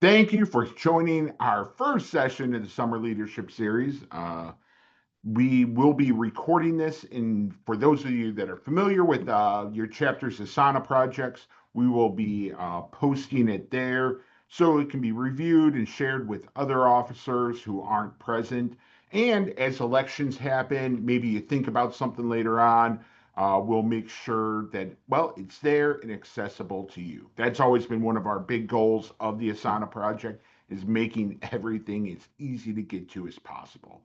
Thank you for joining our first session in the Summer Leadership Series. We will be recording this, and for those of you that are familiar with your chapter's Asana projects, we will be posting it there so it can be reviewed and shared with other officers who aren't present. And as elections happen, maybe you think about something later on, we'll make sure that, well, it's there and accessible to you. That's always been one of our big goals of the Asana project, is making everything as easy to get to as possible.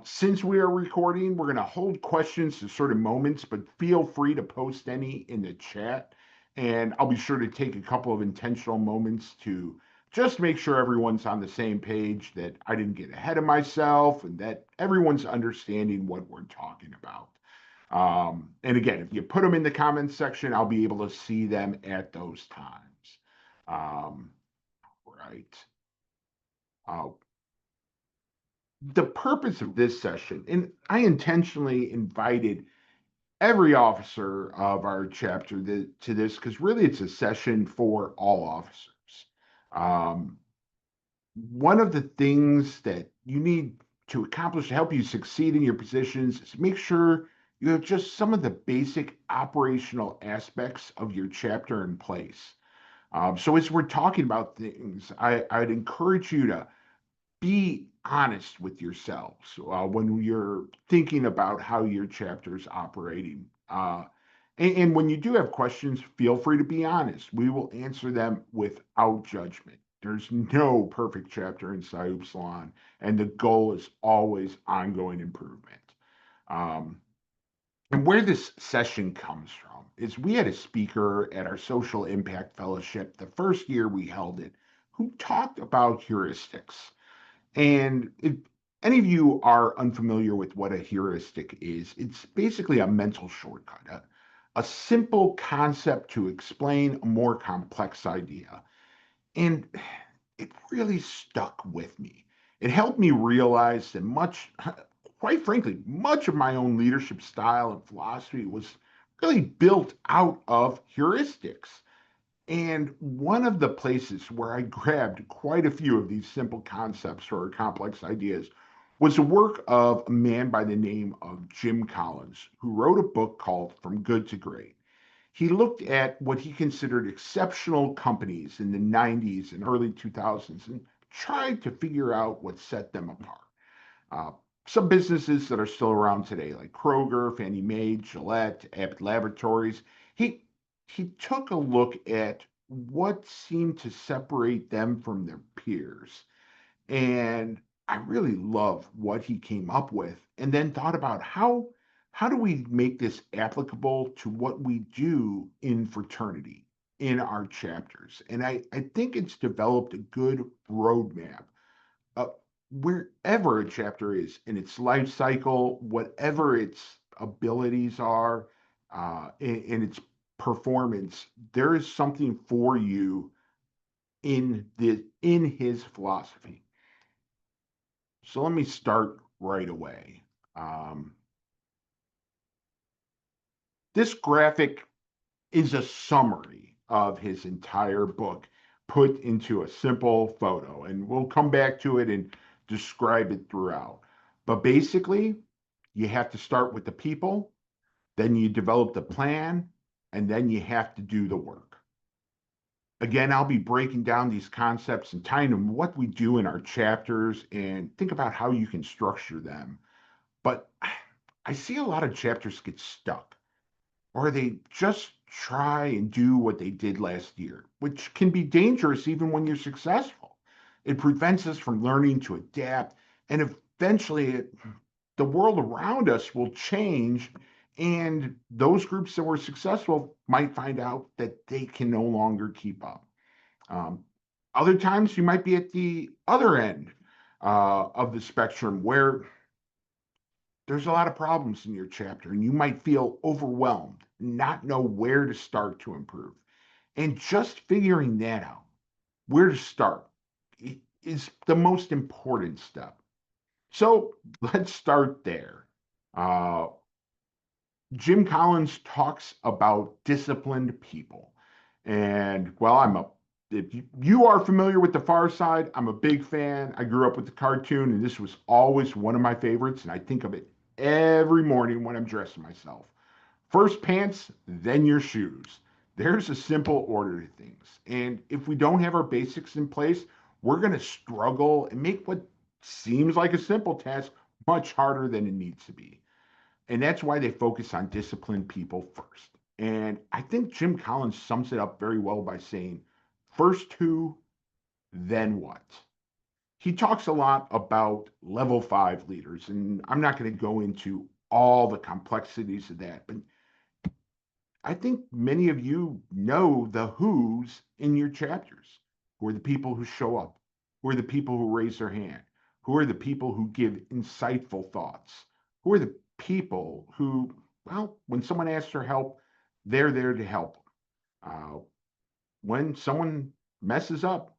Since we are recording, we're going to hold questions to certain moments, but feel free to post any in the chat. And I'll be sure to take a couple of intentional moments to just make sure everyone's on the same page, that I didn't get ahead of myself, and that everyone's understanding what we're talking about. And again, if you put them in the comments section, I'll be able to see them at those times. Um, right. Uh, the purpose of this session, and I intentionally invited every officer of our chapter to this because really it's a session for all officers. Um, One of the things that you need to accomplish to help you succeed in your positions is make sure you have just some of the basic operational aspects of your chapter in place. So as we're talking about things, I'd encourage you to be honest with yourselves when you're thinking about how your chapter is operating. And when you do have questions, feel free to be honest. We will answer them without judgment. There's no perfect chapter in Psi Upsilon, and the goal is always ongoing improvement. Um, and where this session comes from is we had a speaker at our Social Impact Fellowship the first year we held it who talked about heuristics. And if any of you are unfamiliar with what a heuristic is, it's basically a mental shortcut, a simple concept to explain a more complex idea. And it really stuck with me. It helped me realize that quite frankly, much of my own leadership style and philosophy was really built out of heuristics. And one of the places where I grabbed quite a few of these simple concepts or complex ideas was the work of a man by the name of Jim Collins, who wrote a book called From Good to Great. He looked at what he considered exceptional companies in the 90s and early 2000s and tried to figure out what set them apart. Uh, some businesses that are still around today, like Kroger, Fannie Mae, Gillette, Abbott Laboratories, he he took a look at what seemed to separate them from their peers. And I really love what he came up with, and then thought about how do we make this applicable to what we do in fraternity in our chapters. And I think it's developed a good roadmap uh, wherever a chapter is in its life cycle, whatever its abilities are, in its performance, there is something for you in his philosophy. So let me start right away. Um, this graphic is a summary of his entire book put into a simple photo, and we'll come back to it and describe it throughout. But basically, you have to start with the people, then you develop the plan, and then you have to do the work. Again, I'll be breaking down these concepts and tying them what we do in our chapters and think about how you can structure them. But I see a lot of chapters get stuck, or they just try and do what they did last year, which can be dangerous even when you're successful. It prevents us from learning to adapt, and eventually the world around us will change, and those groups that were successful might find out that they can no longer keep up. Um, Other times you might be at the other end of the spectrum where there's a lot of problems in your chapter and you might feel overwhelmed, not know where to start to improve. And just figuring that out, where to start, is the most important step. So let's start there. Uh, Jim Collins talks about disciplined people. And well, I'm a if you are familiar with The Far Side, I'm a big fan. I grew up with the cartoon, and this was always one of my favorites, and I think of it every morning when I'm dressing myself. First pants, then your shoes. There's a simple order to things. And if we don't have our basics in place, we're going to struggle and make what seems like a simple task much harder than it needs to be. And that's why they focus on disciplined people first. And I think Jim Collins sums it up very well by saying, first who, then what? He talks a lot about level five leaders, and I'm not going to go into all the complexities of that, but I think many of you know the who's in your chapters. Who are the people who show up? Who are the people who raise their hand? Who are the people who give insightful thoughts? Who are the people who, well, when someone asks for help, they're there to help. Uh, when someone messes up,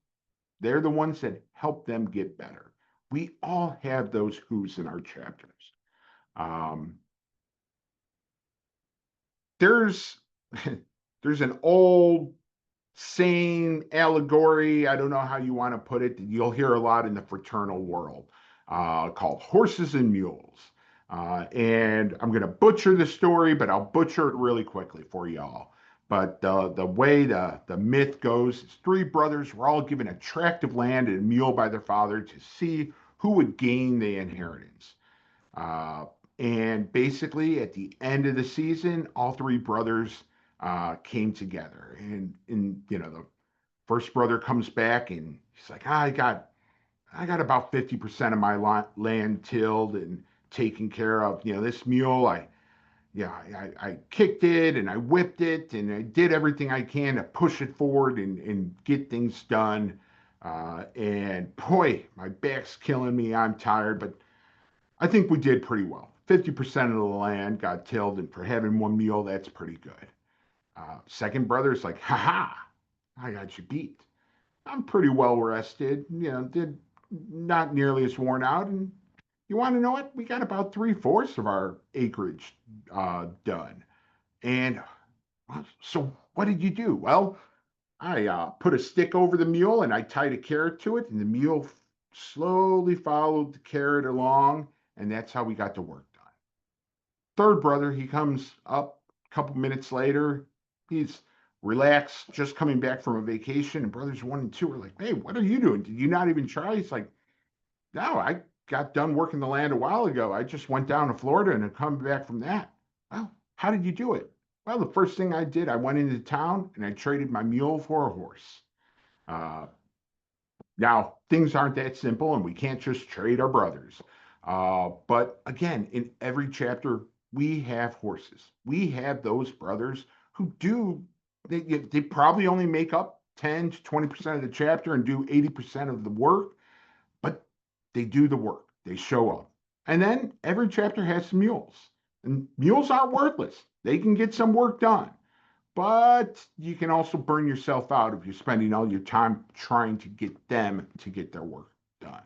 they're the ones that help them get better. We all have those who's in our chapters. Um, there's there's an old saying, allegory, I don't know how you want to put it, that you'll hear a lot in the fraternal world, called horses and mules. And I'm going to butcher the story, but I'll butcher it really quickly for y'all. But the way the myth goes is three brothers were all given a tract of land and a mule by their father to see who would gain the inheritance. Uh, and basically, at the end of the season, all three brothers came together. And the first brother comes back and he's like, I got about 50% of my land tilled and taken care of. This mule, I kicked it and I whipped it and I did everything I can to push it forward and get things done. And boy, my back's killing me. I'm tired, but I think we did pretty well. 50% of the land got tilled, and for having one meal, that's pretty good. Second brother's like, ha ha, I got you beat. I'm pretty well rested, did not nearly as worn out. And you want to know what? We got about three-fourths of our acreage done. And so what did you do? Well, I put a stick over the mule and I tied a carrot to it, and the mule slowly followed the carrot along, and that's how we got the work done. Third brother, he comes up a couple minutes later. He's relaxed, just coming back from a vacation, and brothers one and two are like, "Hey, what are you doing? Did you not even try?" He's like, "No, I got done working the land a while ago. I just went down to Florida and have come back from that." "Well, how did you do it?" "Well, the first thing I did, I went into town and I traded my mule for a horse." Uh, Now, things aren't that simple, and we can't just trade our brothers. But again, in every chapter, we have horses. We have those brothers who they probably only make up 10 to 20% of the chapter and do 80% of the work, but they do the work. They show up. And then every chapter has some mules. And mules aren't worthless, they can get some work done. But you can also burn yourself out if you're spending all your time trying to get them to get their work done.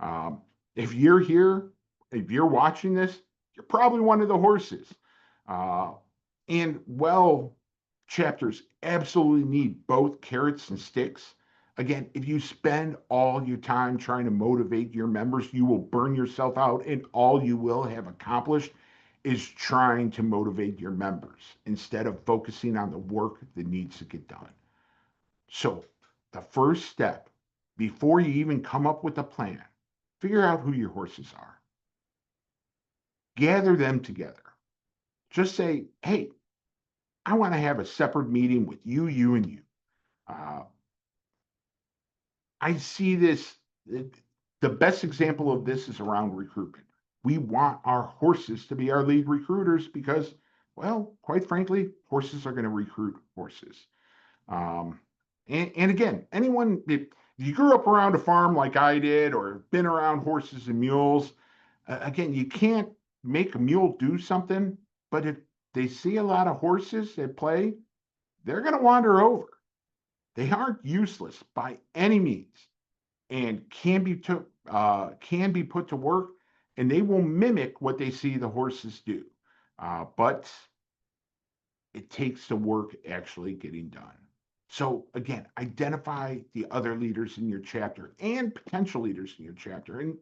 Um, if you're here, if you're watching this, you're probably one of the horses. Uh, and well, chapters absolutely need both carrots and sticks. Again, if you spend all your time trying to motivate your members, you will burn yourself out, and all you will have accomplished is trying to motivate your members instead of focusing on the work that needs to get done. So, the first step, before you even come up with a plan, figure out who your horses are. Gather them together. Just say, hey, I want to have a separate meeting with you, you, and you. Uh, I see this, the best example of this is around recruitment. We want our horses to be our lead recruiters because, well, quite frankly, horses are going to recruit horses. Um, and again, if you grew up around a farm like I did or been around horses and mules, again, you can't make a mule do something, but if they see a lot of horses at play, they're going to wander over. They aren't useless by any means and can be put to work, and they will mimic what they see the horses do. But it takes the work actually getting done. So again, identify the other leaders in your chapter and potential leaders in your chapter. And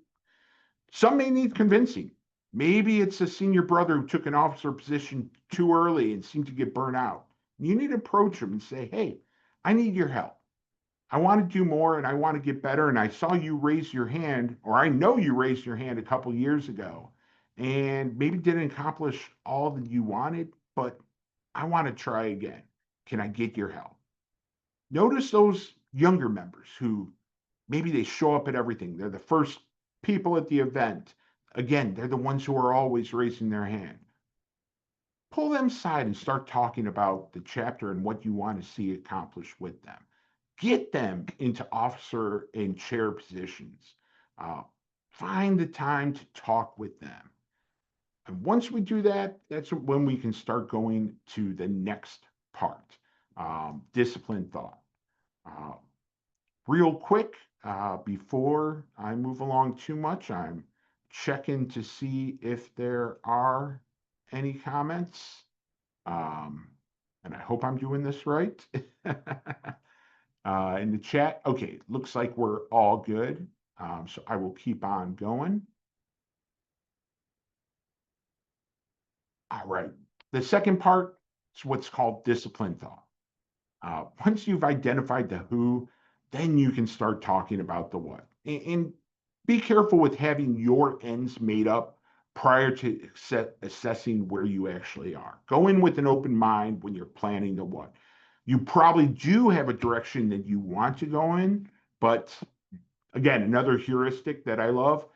some may need convincing. Maybe it's a senior brother who took an officer position too early and seemed to get burnt out. You need to approach him and say, hey, I need your help. I want to do more and I want to get better. And I saw you raise your hand, or I know you raised your hand a couple years ago and maybe didn't accomplish all that you wanted, but I want to try again. Can I get your help? Notice those younger members who maybe they show up at everything. They're the first people at the event. Again, they're the ones who are always raising their hand. Pull them aside and start talking about the chapter and what you want to see accomplished with them. Get them into officer and chair positions. Uh, find the time to talk with them. And once we do that, that's when we can start going to the next part, disciplined thought. Uh, Real quick, before I move along too much, I'm checking to see if there are any comments. Um, and I hope I'm doing this right. In the chat, okay, looks like we're all good. So I will keep on going. All right. The second part is what's called disciplined thought. Once you've identified the who, then you can start talking about the what. And be careful with having your ends made up prior to assessing where you actually are. Go in with an open mind when you're planning the what. You probably do have a direction that you want to go in, but again, another heuristic that I love,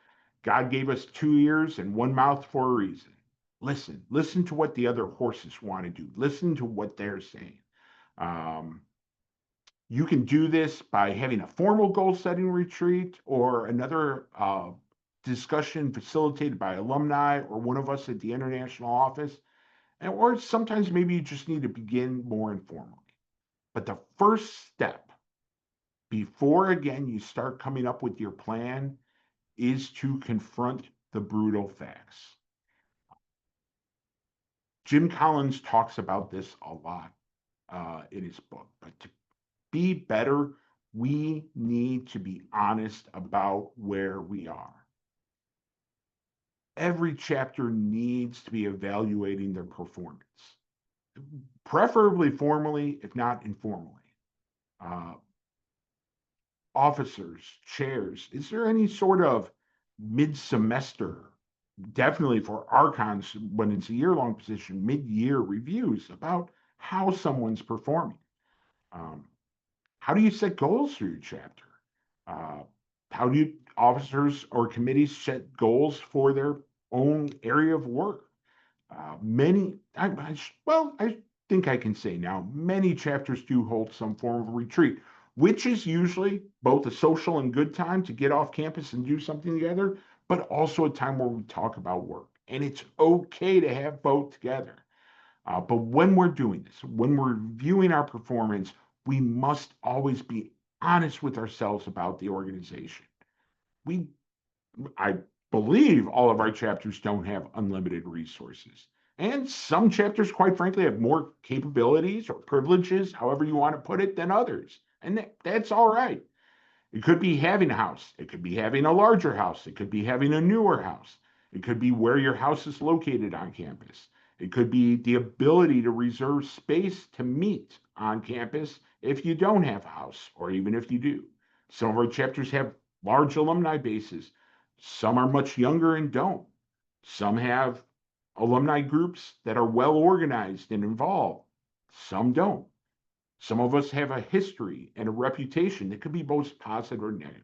God gave us two ears and one mouth for a reason. Listen to what the other horses want to do. Listen to what they're saying. Um, you can do this by having a formal goal setting retreat or another discussion facilitated by alumni or one of us at the international office. And, or sometimes maybe you just need to begin more informally. But the first step before, again, you start coming up with your plan is to confront the brutal facts. Jim Collins talks about this a lot in his book, but to be better, we need to be honest about where we are. Every chapter needs to be evaluating their performance, preferably formally, if not informally. Uh, Officers, chairs, is there any sort of mid-semester, definitely for Archons when it's a year-long position, mid-year reviews about how someone's performing? Um, How do you set goals for your chapter? Uh, how do you officers or committees set goals for their own area of work? I think I can say now, many chapters do hold some form of retreat, which is usually both a social and good time to get off campus and do something together, but also a time where we talk about work. And it's okay to have both together. But when we're doing this, when we're reviewing our performance, we must always be honest with ourselves about the organization. We, I believe all of our chapters don't have unlimited resources. And some chapters, quite frankly, have more capabilities or privileges, however you want to put it, than others. And that's all right. It could be having a house. It could be having a larger house. It could be having a newer house. It could be where your house is located on campus. It could be the ability to reserve space to meet on campus if you don't have a house, or even if you do. Some of our chapters have large alumni bases. Some are much younger and don't. Some have alumni groups that are well organized and involved. Some don't. Some of us have a history and a reputation that could be both positive or negative.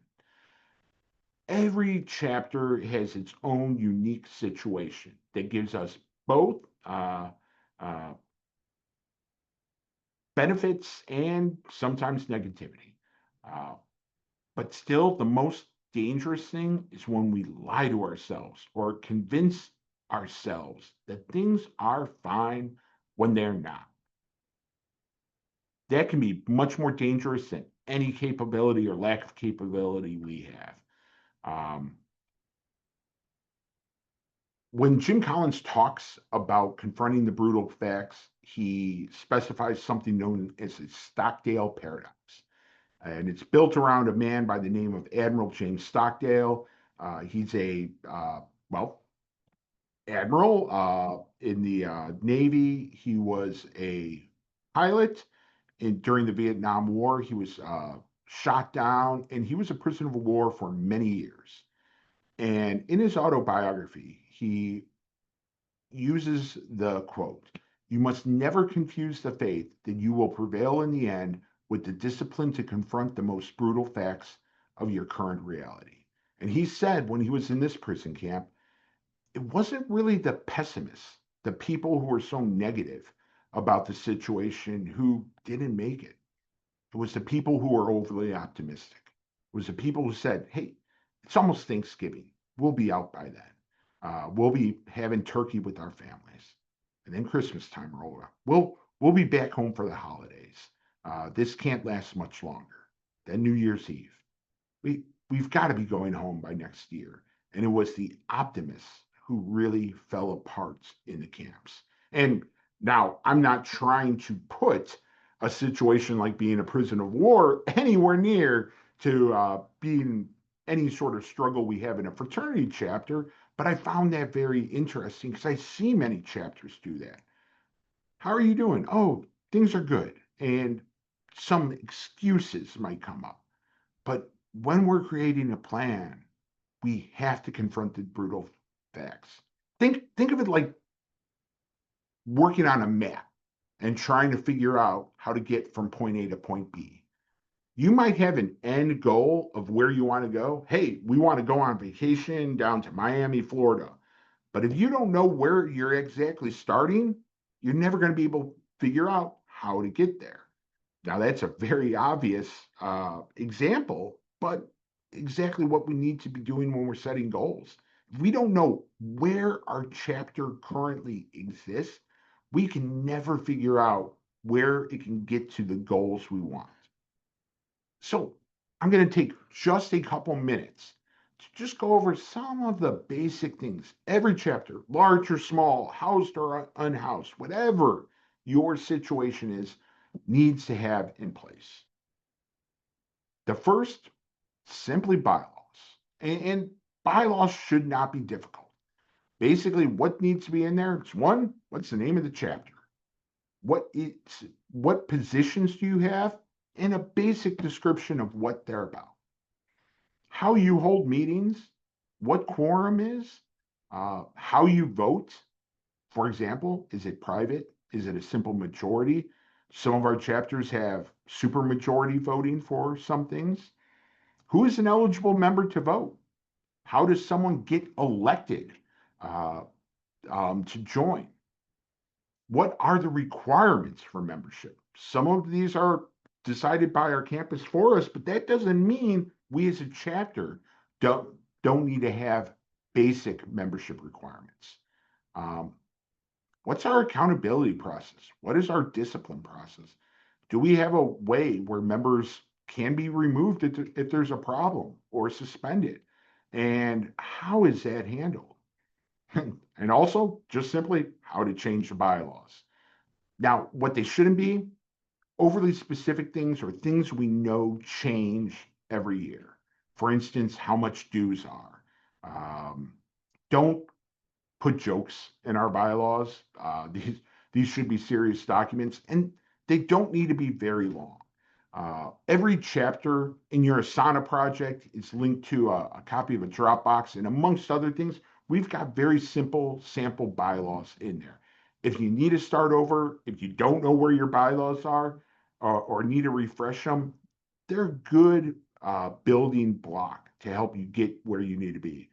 Every chapter has its own unique situation that gives us both uh, benefits and sometimes negativity. Uh, but still, the most dangerous thing is when we lie to ourselves or convince ourselves that things are fine when they're not. That can be much more dangerous than any capability or lack of capability we have. Um, when Jim Collins talks about confronting the brutal facts, he specifies something known as the Stockdale paradox. And it's built around a man by the name of Admiral James Stockdale. He's well, admiral in the Navy. He was a pilot during the Vietnam War. He was shot down, and he was a prisoner of war for many years. And in his autobiography, he uses the quote, "You must never confuse the faith that you will prevail in the end with the discipline to confront the most brutal facts of your current reality." And he said when he was in this prison camp, it wasn't really the pessimists, the people who were so negative about the situation who didn't make it. It was the people who were overly optimistic. It was the people who said, hey, it's almost Thanksgiving. We'll be out by then. We'll be having turkey with our families. And then Christmas time roll around. We'll be back home for the holidays. This can't last much longer. Then New Year's Eve. We've got to be going home by next year. And it was the optimists who really fell apart in the camps. And now I'm not trying to put a situation like being a prisoner of war anywhere near to being any sort of struggle we have in a fraternity chapter, but I found that very interesting because I see many chapters do that. How are you doing? Oh, things are good. And some excuses might come up. But when we're creating a plan, we have to confront the brutal facts. Think of it like working on a map and trying to figure out how to get from point A to point B. You might have an end goal of where you want to go. Hey, we want to go on vacation down to Miami, Florida. But if you don't know where you're exactly starting, you're never going to be able to figure out how to get there. Now, that's a very obvious example, but exactly what we need to be doing when we're setting goals. If we don't know where our chapter currently exists, we can never figure out where it can get to the goals we want. So I'm going to take just a couple minutes to just go over some of the basic things. Every chapter, large or small, housed or unhoused, whatever your situation is, needs to have in place. The first, simply bylaws. And bylaws should not be difficult. Basically, what needs to be in there? It's one, what's the name of the chapter? What positions do you have? And a basic description of what they're about. How you hold meetings, what quorum is, how you vote. For example, is it private? Is it a simple majority? Some of our chapters have supermajority voting for some things. Who is an eligible member to vote? How does someone get elected uh, to join? What are the requirements for membership? Some of these are decided by our campus for us, but that doesn't mean we as a chapter don't, don't need to have basic membership requirements. Um, what's our accountability process? What is our discipline process? Do we have a way where members can be removed if there's a problem or suspended? And how is that handled? And also, just simply, how to change the bylaws. Now, what they shouldn't be overly specific things or things we know change every year. For instance, how much dues are. Don't put jokes in our bylaws. These should be serious documents, and they don't need to be very long. Every chapter in your Asana project is linked to a copy of a Dropbox, and amongst other things, we've got very simple sample bylaws in there. If you need to start over, if you don't know where your bylaws are, or need to refresh them, they're a good building block to help you get where you need to be.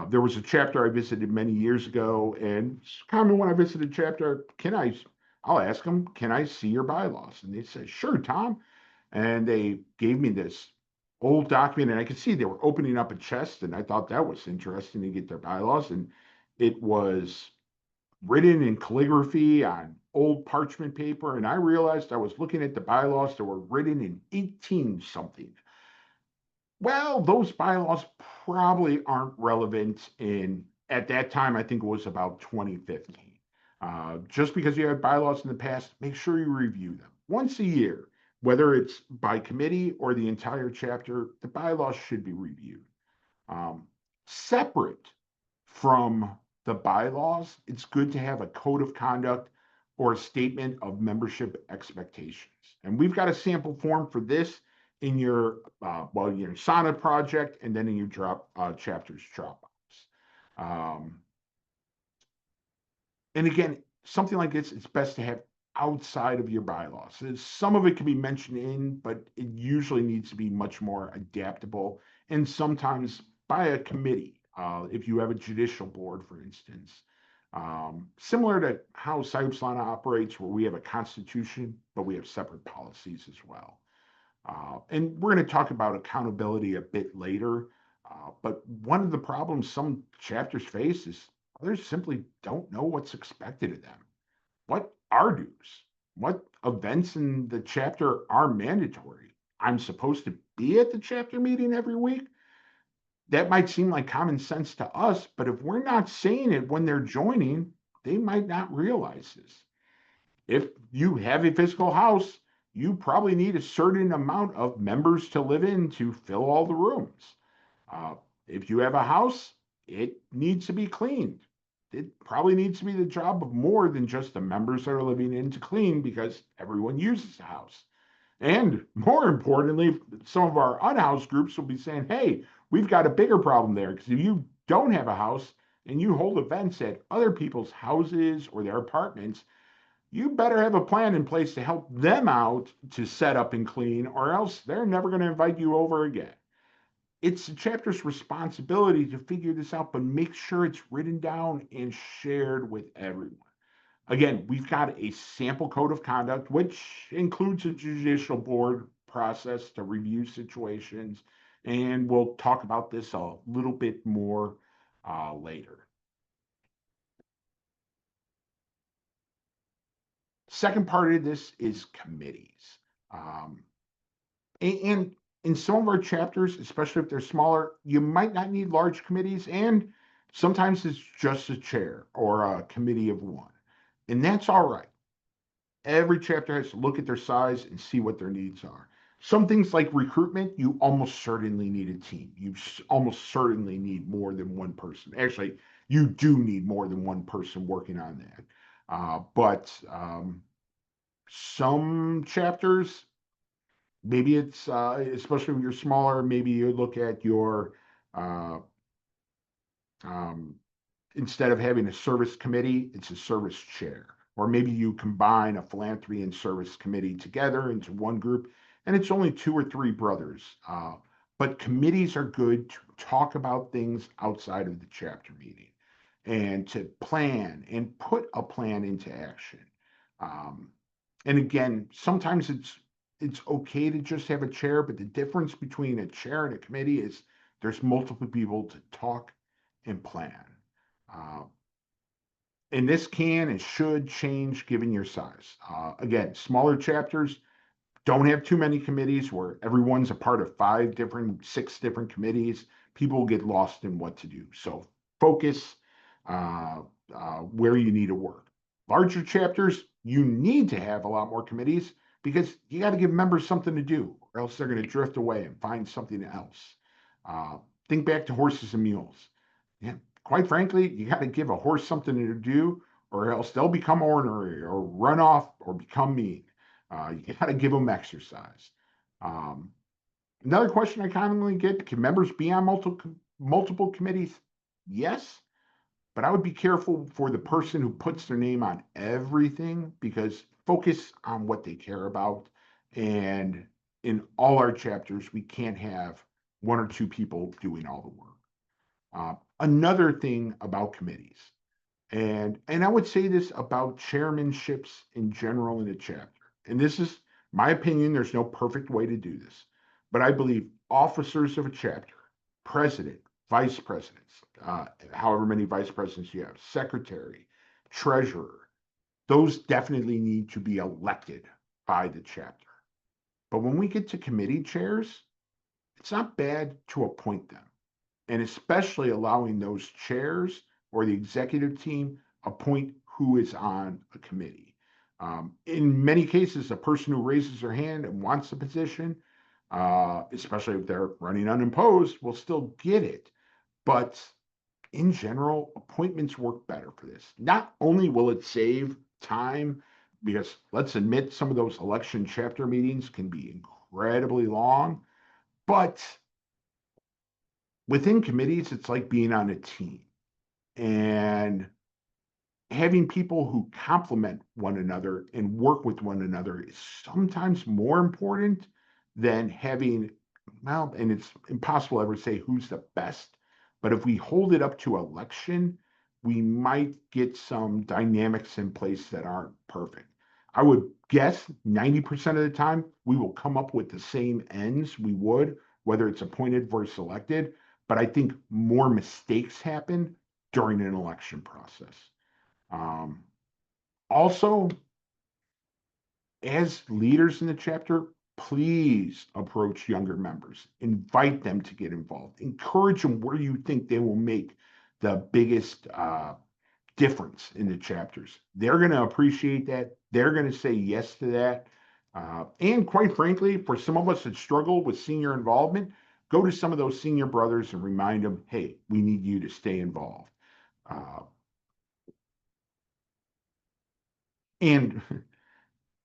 There was a chapter I visited many years ago, and it's common when I visit a chapter, I'll ask them, can I see your bylaws? And they say, sure, Tom. And they gave me this old document, and I could see they were opening up a chest, and I thought that was interesting to get their bylaws. And it was written in calligraphy on old parchment paper, and I realized I was looking at the bylaws that were written in 18 something. Well, those bylaws probably aren't relevant in, at that time, I think it was about 2015. Just because you had bylaws in the past, make sure you review them once a year, whether it's by committee or the entire chapter. The bylaws should be reviewed. Um, Separate from the bylaws, it's good to have a code of conduct or a statement of membership expectations. And we've got a sample form for this in your your Sana project, and then in your chapters Dropbox. Um, and again, something like this, it's best to have outside of your bylaws. Some of it can be mentioned in, but it usually needs to be much more adaptable and sometimes by a committee. If you have a judicial board, for instance, similar to how Cypslana operates, where we have a constitution, but we have separate policies as well. And we're going to talk about accountability a bit later. But one of the problems some chapters face is others simply don't know what's expected of them. What are dues? What events in the chapter are mandatory? I'm supposed to be at the chapter meeting every week? That might seem like common sense to us, but if we're not saying it when they're joining, they might not realize this. If you have a physical house, you probably need a certain amount of members to live in to fill all the rooms. Uh, if you have a house, it needs to be cleaned. It probably needs to be the job of more than just the members that are living in to clean because everyone uses the house. And more importantly, some of our unhoused groups will be saying, hey, we've got a bigger problem there because if you don't have a house and you hold events at other people's houses or their apartments, you better have a plan in place to help them out to set up and clean, or else they're never going to invite you over again. It's the chapter's responsibility to figure this out, but make sure it's written down and shared with everyone. Again, we've got a sample code of conduct, which includes a judicial board process to review situations. And we'll talk about this a little bit more later. Second part of this is committees. Um, and in some of our chapters, especially if they're smaller, you might not need large committees. And sometimes it's just a chair or a committee of one. And that's all right. Every chapter has to look at their size and see what their needs are. Some things like recruitment, you almost certainly need a team. You almost certainly need more than one person. Actually, you do need more than one person working on that. But some chapters, maybe it's especially when you're smaller, maybe you look at your uh, um, instead of having a service committee, it's a service chair. Or maybe you combine a philanthropy and service committee together into one group, and it's only two or three brothers. But committees are good to talk about things outside of the chapter meeting and to plan and put a plan into action. Um, and again, sometimes it's okay to just have a chair, but the difference between a chair and a committee is there's multiple people to talk and plan. Uh, and this can and should change given your size. Again, smaller chapters don't have too many committees where everyone's a part of six different committees. People get lost in what to do. So focus uh, where you need to work. Larger chapters, you need to have a lot more committees because you got to give members something to do, or else they're going to drift away and find something else. Uh, think back to horses and mules. Yeah, quite frankly, you got to give a horse something to do, or else they'll become ornery or run off or become mean. You got to give them exercise. Um, Another question I commonly get: can members be on multiple committees? Yes, but I would be careful for the person who puts their name on everything because focus on what they care about. And in all our chapters, we can't have one or two people doing all the work. Another thing about committees, and I would say this about chairmanships in general in a chapter, and this is my opinion, there's no perfect way to do this, but I believe officers of a chapter, president, vice presidents, however many vice presidents you have, secretary, treasurer, those definitely need to be elected by the chapter. But when we get to committee chairs, it's not bad to appoint them, and especially allowing those chairs or the executive team appoint who is on a committee. In many cases, a person who raises their hand and wants the position, especially if they're running unopposed, will still get it. But in general, appointments work better for this. Not only will it save time, because let's admit some of those election chapter meetings can be incredibly long, but within committees, it's like being on a team. And having people who complement one another and work with one another is sometimes more important than having, well, and it's impossible to ever say who's the best, but if we hold it up to election, we might get some dynamics in place that aren't perfect. I would guess 90% of the time we will come up with the same ends we would, whether it's appointed versus elected, but I think more mistakes happen during an election process. Um, Also, as leaders in the chapter, please approach younger members, invite them to get involved, encourage them where you think they will make the biggest difference in the chapters. They're going to appreciate that. They're going to say yes to that. And quite frankly, for some of us that struggle with senior involvement, go to some of those senior brothers and remind them, hey, we need you to stay involved. Uh, and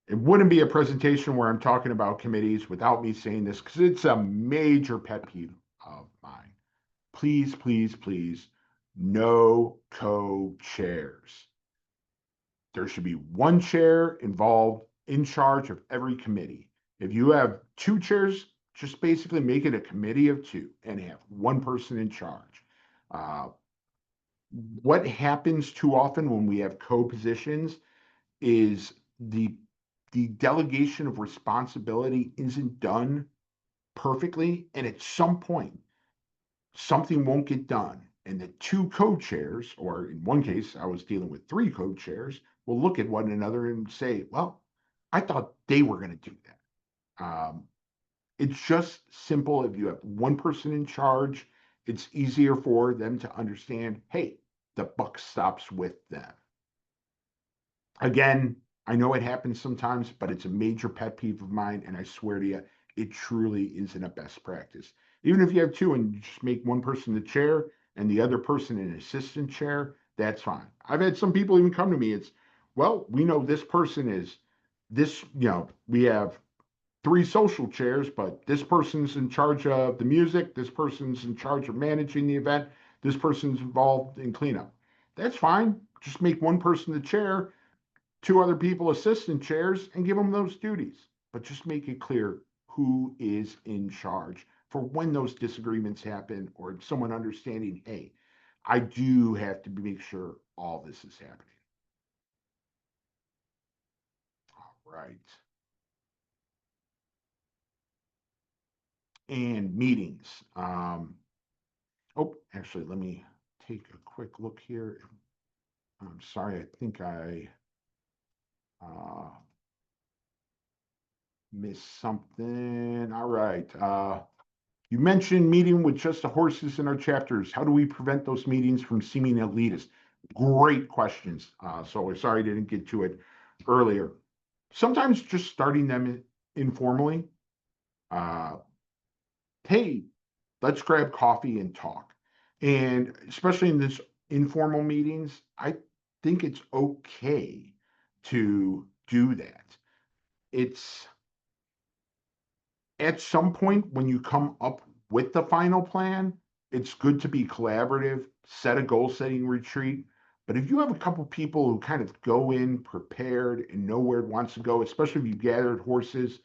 it wouldn't be a presentation where I'm talking about committees without me saying this because it's a major pet peeve of mine. Please, please, please, no co-chairs. There should be one chair involved in charge of every committee. If you have two chairs, just basically make it a committee of two and have one person in charge. Uh, what happens too often when we have co-positions is the delegation of responsibility isn't done perfectly, and at some point something won't get done, and the two co-chairs, or in one case I was dealing with three co-chairs, will look at one another and say, well, I thought they were going to do that. It's just simple. If you have one person in charge, it's easier for them to understand, hey, the buck stops with them. Again, I know it happens sometimes, but it's a major pet peeve of mine, and I swear to you, it truly isn't a best practice. Even if you have two and you just make one person the chair and the other person an assistant chair, that's fine. I've had some people even come to me. It's, well, we know this person is this, we have three social chairs, but this person's in charge of the music, this person's in charge of managing the event, this person's involved in cleanup. That's fine. Just make one person the chair, two other people assistant chairs, and give them those duties. But just make it clear who is in charge for when those disagreements happen or someone understanding, hey, I do have to make sure all this is happening. All right. And meetings. Oh, actually, let me take a quick look here. I'm sorry, I think I uh, missed something. All right. You mentioned meeting with just the horses in our chapters. How do we prevent those meetings from seeming elitist? Great questions. So we're sorry I didn't get to it earlier. Sometimes just starting them informally. Uh, hey, let's grab coffee and talk. And especially in this informal meetings, I think it's okay to do that. It's at some point when you come up with the final plan, it's good to be collaborative, set a goal setting retreat. But if you have a couple people who kind of go in prepared and know where it wants to go, especially if you gathered horses,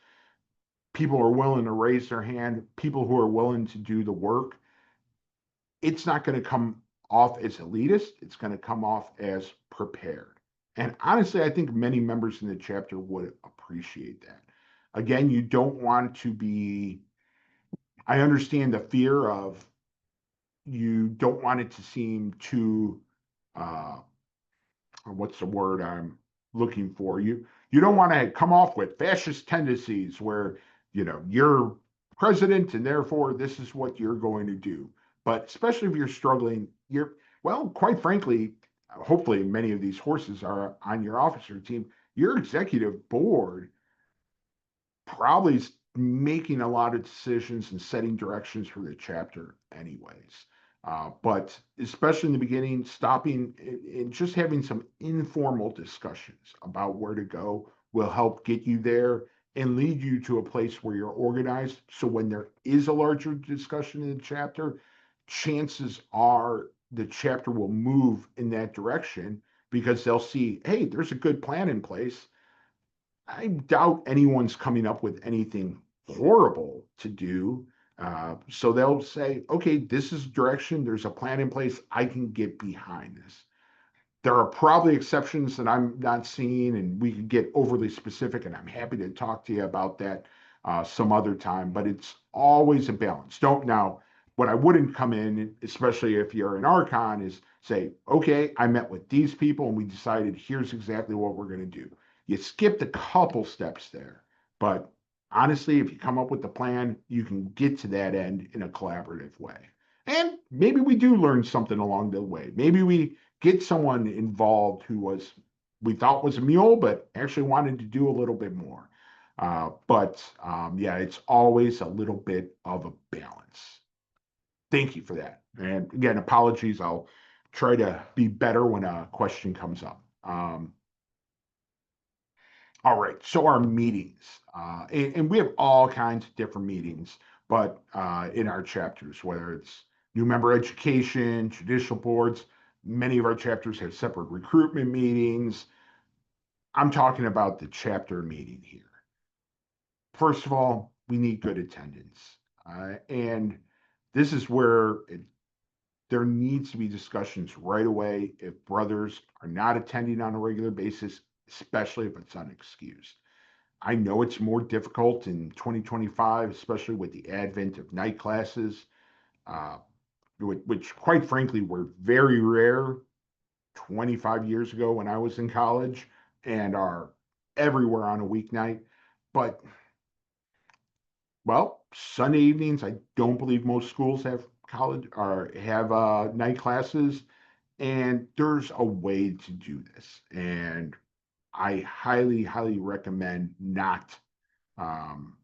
people are willing to raise their hand, people who are willing to do the work, it's not going to come off as elitist. It's going to come off as prepared. And honestly, I think many members in the chapter would appreciate that. Again, you don't want to be, I understand the fear of you don't want it to seem too, uh, what's the word I'm looking for? You don't want to come off with fascist tendencies where, you're president and therefore this is what you're going to do. But especially if you're struggling, well, quite frankly, hopefully many of these horses are on your officer team. Your executive board probably making a lot of decisions and setting directions for the chapter anyways. But especially in the beginning, stopping and just having some informal discussions about where to go will help get you there and lead you to a place where you're organized. So when there is a larger discussion in the chapter, chances are the chapter will move in that direction because they'll see, hey, there's a good plan in place. I doubt anyone's coming up with anything horrible to do. So they'll say, okay, this is direction. There's a plan in place. I can get behind this. There are probably exceptions that I'm not seeing, and we could get overly specific, and I'm happy to talk to you about that some other time. But it's always a balance. Don't now. What I wouldn't come in, especially if you're an Archon, is say, okay, I met with these people and we decided here's exactly what we're going to do. You skipped a couple steps there, but honestly, if you come up with the plan, you can get to that end in a collaborative way. And maybe we do learn something along the way. Maybe we get someone involved who was we thought was a mule, but actually wanted to do a little bit more. But yeah, it's always a little bit of a balance. Thank you for that. And again, apologies. I'll try to be better when a question comes up. All right, so our meetings, and we have all kinds of different meetings, but in our chapters, whether it's new member education, judicial boards, many of our chapters have separate recruitment meetings. I'm talking about the chapter meeting here. First of all, we need good attendance. And this is where there needs to be discussions right away if brothers are not attending on a regular basis, especially if it's unexcused. I know it's more difficult in 2025, especially with the advent of night classes, uh, which, quite frankly, were very rare 25 years ago when I was in college and are everywhere on a weeknight. But, well, Sunday evenings, I don't believe most schools have college or have night classes. And there's a way to do this. And I highly, highly recommend not um,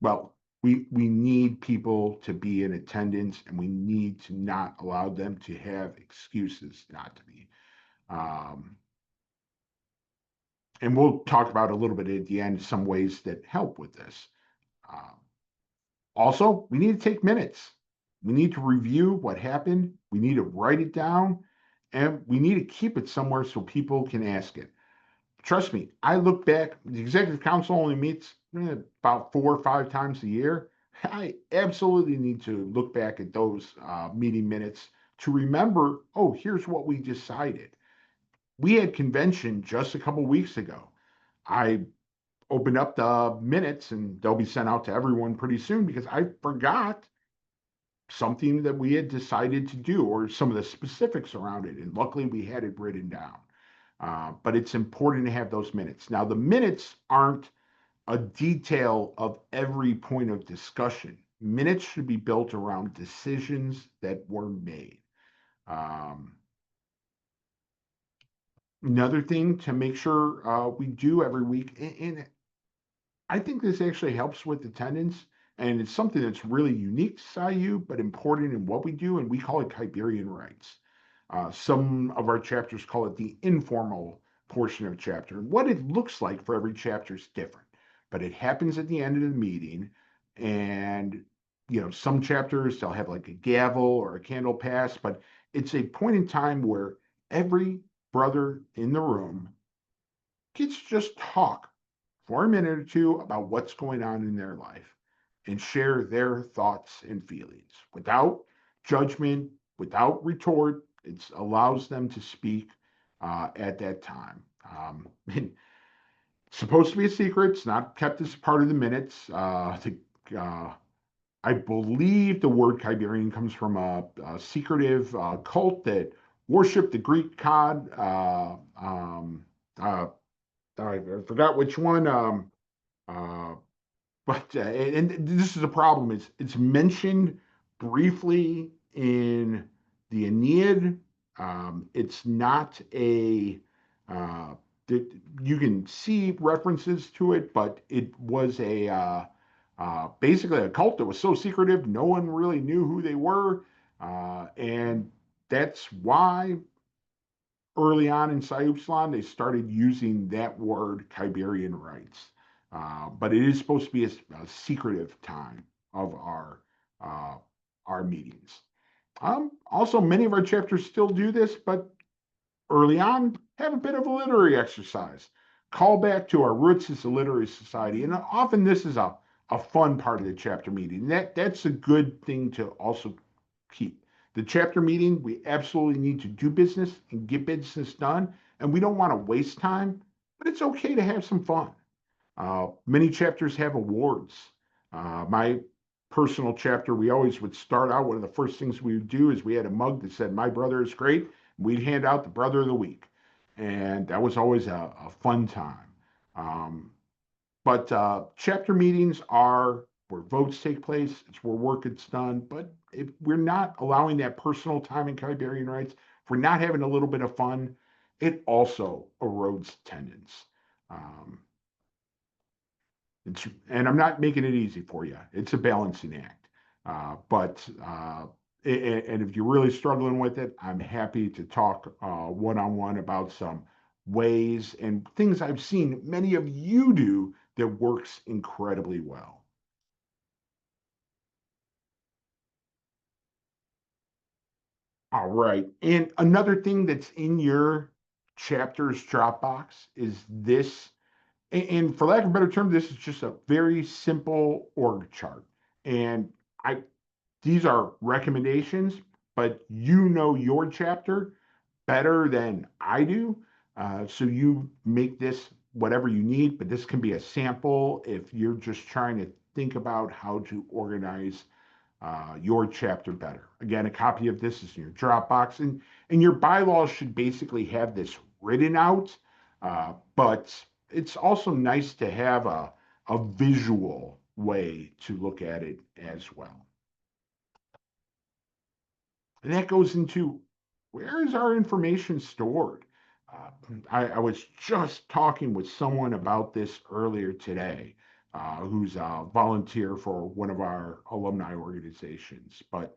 well, we need people to be in attendance, and we need to not allow them to have excuses not to be. Um, and we'll talk about a little bit at the end some ways that help with this. Um, Also, we need to take minutes. We need to review what happened. We need to write it down, and we need to keep it somewhere so people can ask it. Trust me, I look back, the executive council only meets about 4 or 5 times a year. I absolutely need to look back at those meeting minutes to remember, oh, here's what we decided. We had convention just a couple weeks ago. I opened up the minutes and they'll be sent out to everyone pretty soon because I forgot something that we had decided to do or some of the specifics around it. And luckily we had it written down. But it's important to have those minutes. Now, the minutes aren't a detail of every point of discussion. Minutes should be built around decisions that were made. Um, Another thing to make sure we do every week, and I think this actually helps with attendance, and it's something that's really unique to SIU, but important in what we do, and we call it Kiberian rights. Some of our chapters call it the informal portion of a chapter. And what it looks like for every chapter is different, but it happens at the end of the meeting. And, some chapters, they'll have like a gavel or a candle pass, but it's a point in time where every brother in the room gets to just talk for a minute or two about what's going on in their life and share their thoughts and feelings without judgment, without retort. It allows them to speak at that time. It's supposed to be a secret. It's not kept as part of the minutes. I believe the word Kiberian comes from a secretive cult that worshiped the Greek god. Uh, I forgot which one. Uh, and this is a problem. It's mentioned briefly in the Aeneid, It's not a uh, you can see references to it, but it was a basically a cult that was so secretive, no one really knew who they were, and that's why early on in Siuxlan they started using that word Kyberian rights. But it is supposed to be a secretive time of uh, our meetings. Also, many of our chapters still do this, but early on, have a bit of a literary exercise. Call back to our roots as a literary society. And often this is a fun part of the chapter meeting. That's a good thing to also keep. The chapter meeting, we absolutely need to do business and get business done. And we don't want to waste time, but it's okay to have some fun. Many chapters have awards. My personal chapter, we always would start out. One of the first things we would do is we had a mug that said, "My brother is great." We'd hand out the brother of the week. And that was always a fun time. Um, but chapter meetings are where votes take place, it's where work gets done. But if we're not allowing that personal time in Kyberian rights, if we're not having a little bit of fun, it also erodes attendance. Um, and I'm not making it easy for you. It's a balancing act. But and if you're really struggling with it, I'm happy to talk one-on-one about some ways and things I've seen many of you do that works incredibly well. All right. And another thing that's in your chapters Dropbox is this, and for lack of a better term, this is just a very simple org chart. And I these are recommendations, but you know your chapter better than I do. So you make this whatever you need, but this can be a sample if you're just trying to think about how to organize your chapter better. Again, a copy of this is in your Dropbox, and your bylaws should basically have this written out, but it's also nice to have a visual way to look at it as well. And that goes into where is our information stored? Uh, I was just talking with someone about this earlier today, who's a volunteer for one of our alumni organizations. But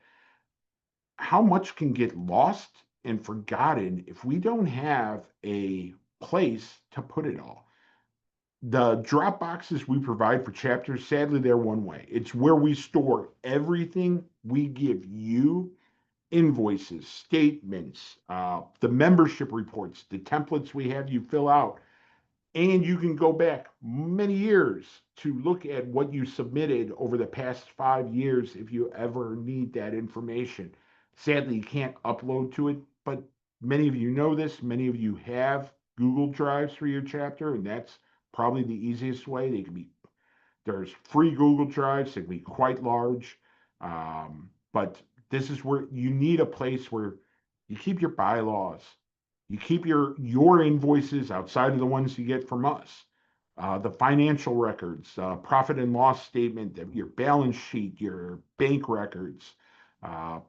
how much can get lost and forgotten if we don't have a place to put it all? The drop boxes we provide for chapters, sadly, they're one way. It's where we store everything we give you: invoices, statements, the membership reports, the templates we have you fill out. And you can go back many years to look at what you submitted over the past 5 years if you ever need that information. Sadly, you can't upload to it, but many of you know this. Many of you have Google Drives for your chapter, and that's probably the easiest way. There's free Google Drives that can be quite large, but this is where you need a place where you keep your bylaws, you keep your invoices outside of the ones you get from us, the financial records, profit and loss statement, your balance sheet, your bank records, uh,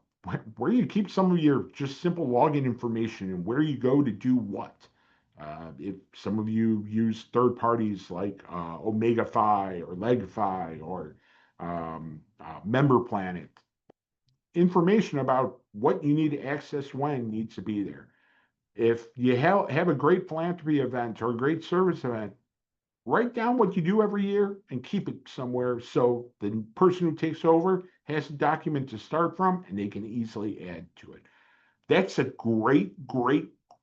where you keep some of your just simple login information and where you go to do what. If some of you use third parties like OmegaFi or LegFi or Member Planet, information about what you need to access when needs to be there. If you have a great philanthropy event or a great service event, write down what you do every year and keep it somewhere so the person who takes over has a document to start from and they can easily add to it. That's a great,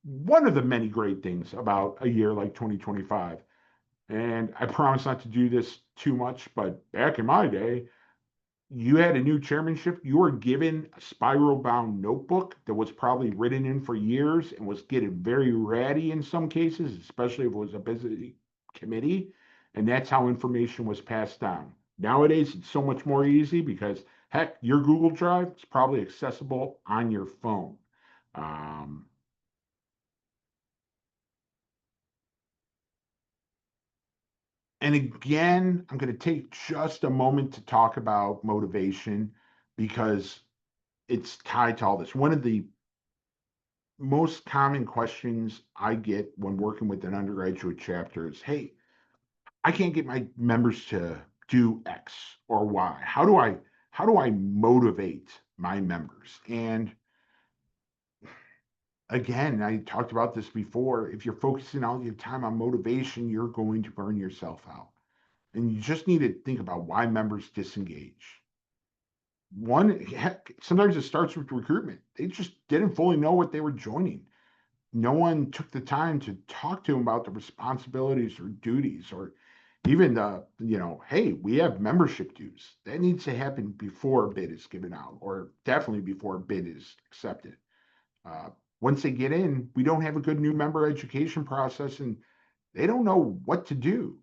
one of the many great things about a year like 2025. And I promise not to do this too much, but back in my day, you had a new chairmanship, you were given a spiral bound notebook that was probably written in for years and was getting very ratty in some cases, especially if it was a busy committee. And that's how information was passed down. Nowadays, it's so much more easy because, heck, your Google Drive is probably accessible on your phone. Um, and again, I'm going to take just a moment to talk about motivation because it's tied to all this. One of the most common questions I get when working with an undergraduate chapter is, hey, I can't get my members to do X or Y. How do I motivate my members? And again, I talked about this before. If you're focusing all your time on motivation, you're going to burn yourself out. And you just need to think about why members disengage. One, heck, sometimes it starts with recruitment. They just didn't fully know what they were joining. No one took the time to talk to them about the responsibilities or duties or even hey, we have membership dues. That needs to happen before a bid is given out, or definitely before a bid is accepted. Uh, Once they get in, we don't have a good new member education process, and they don't know what to do.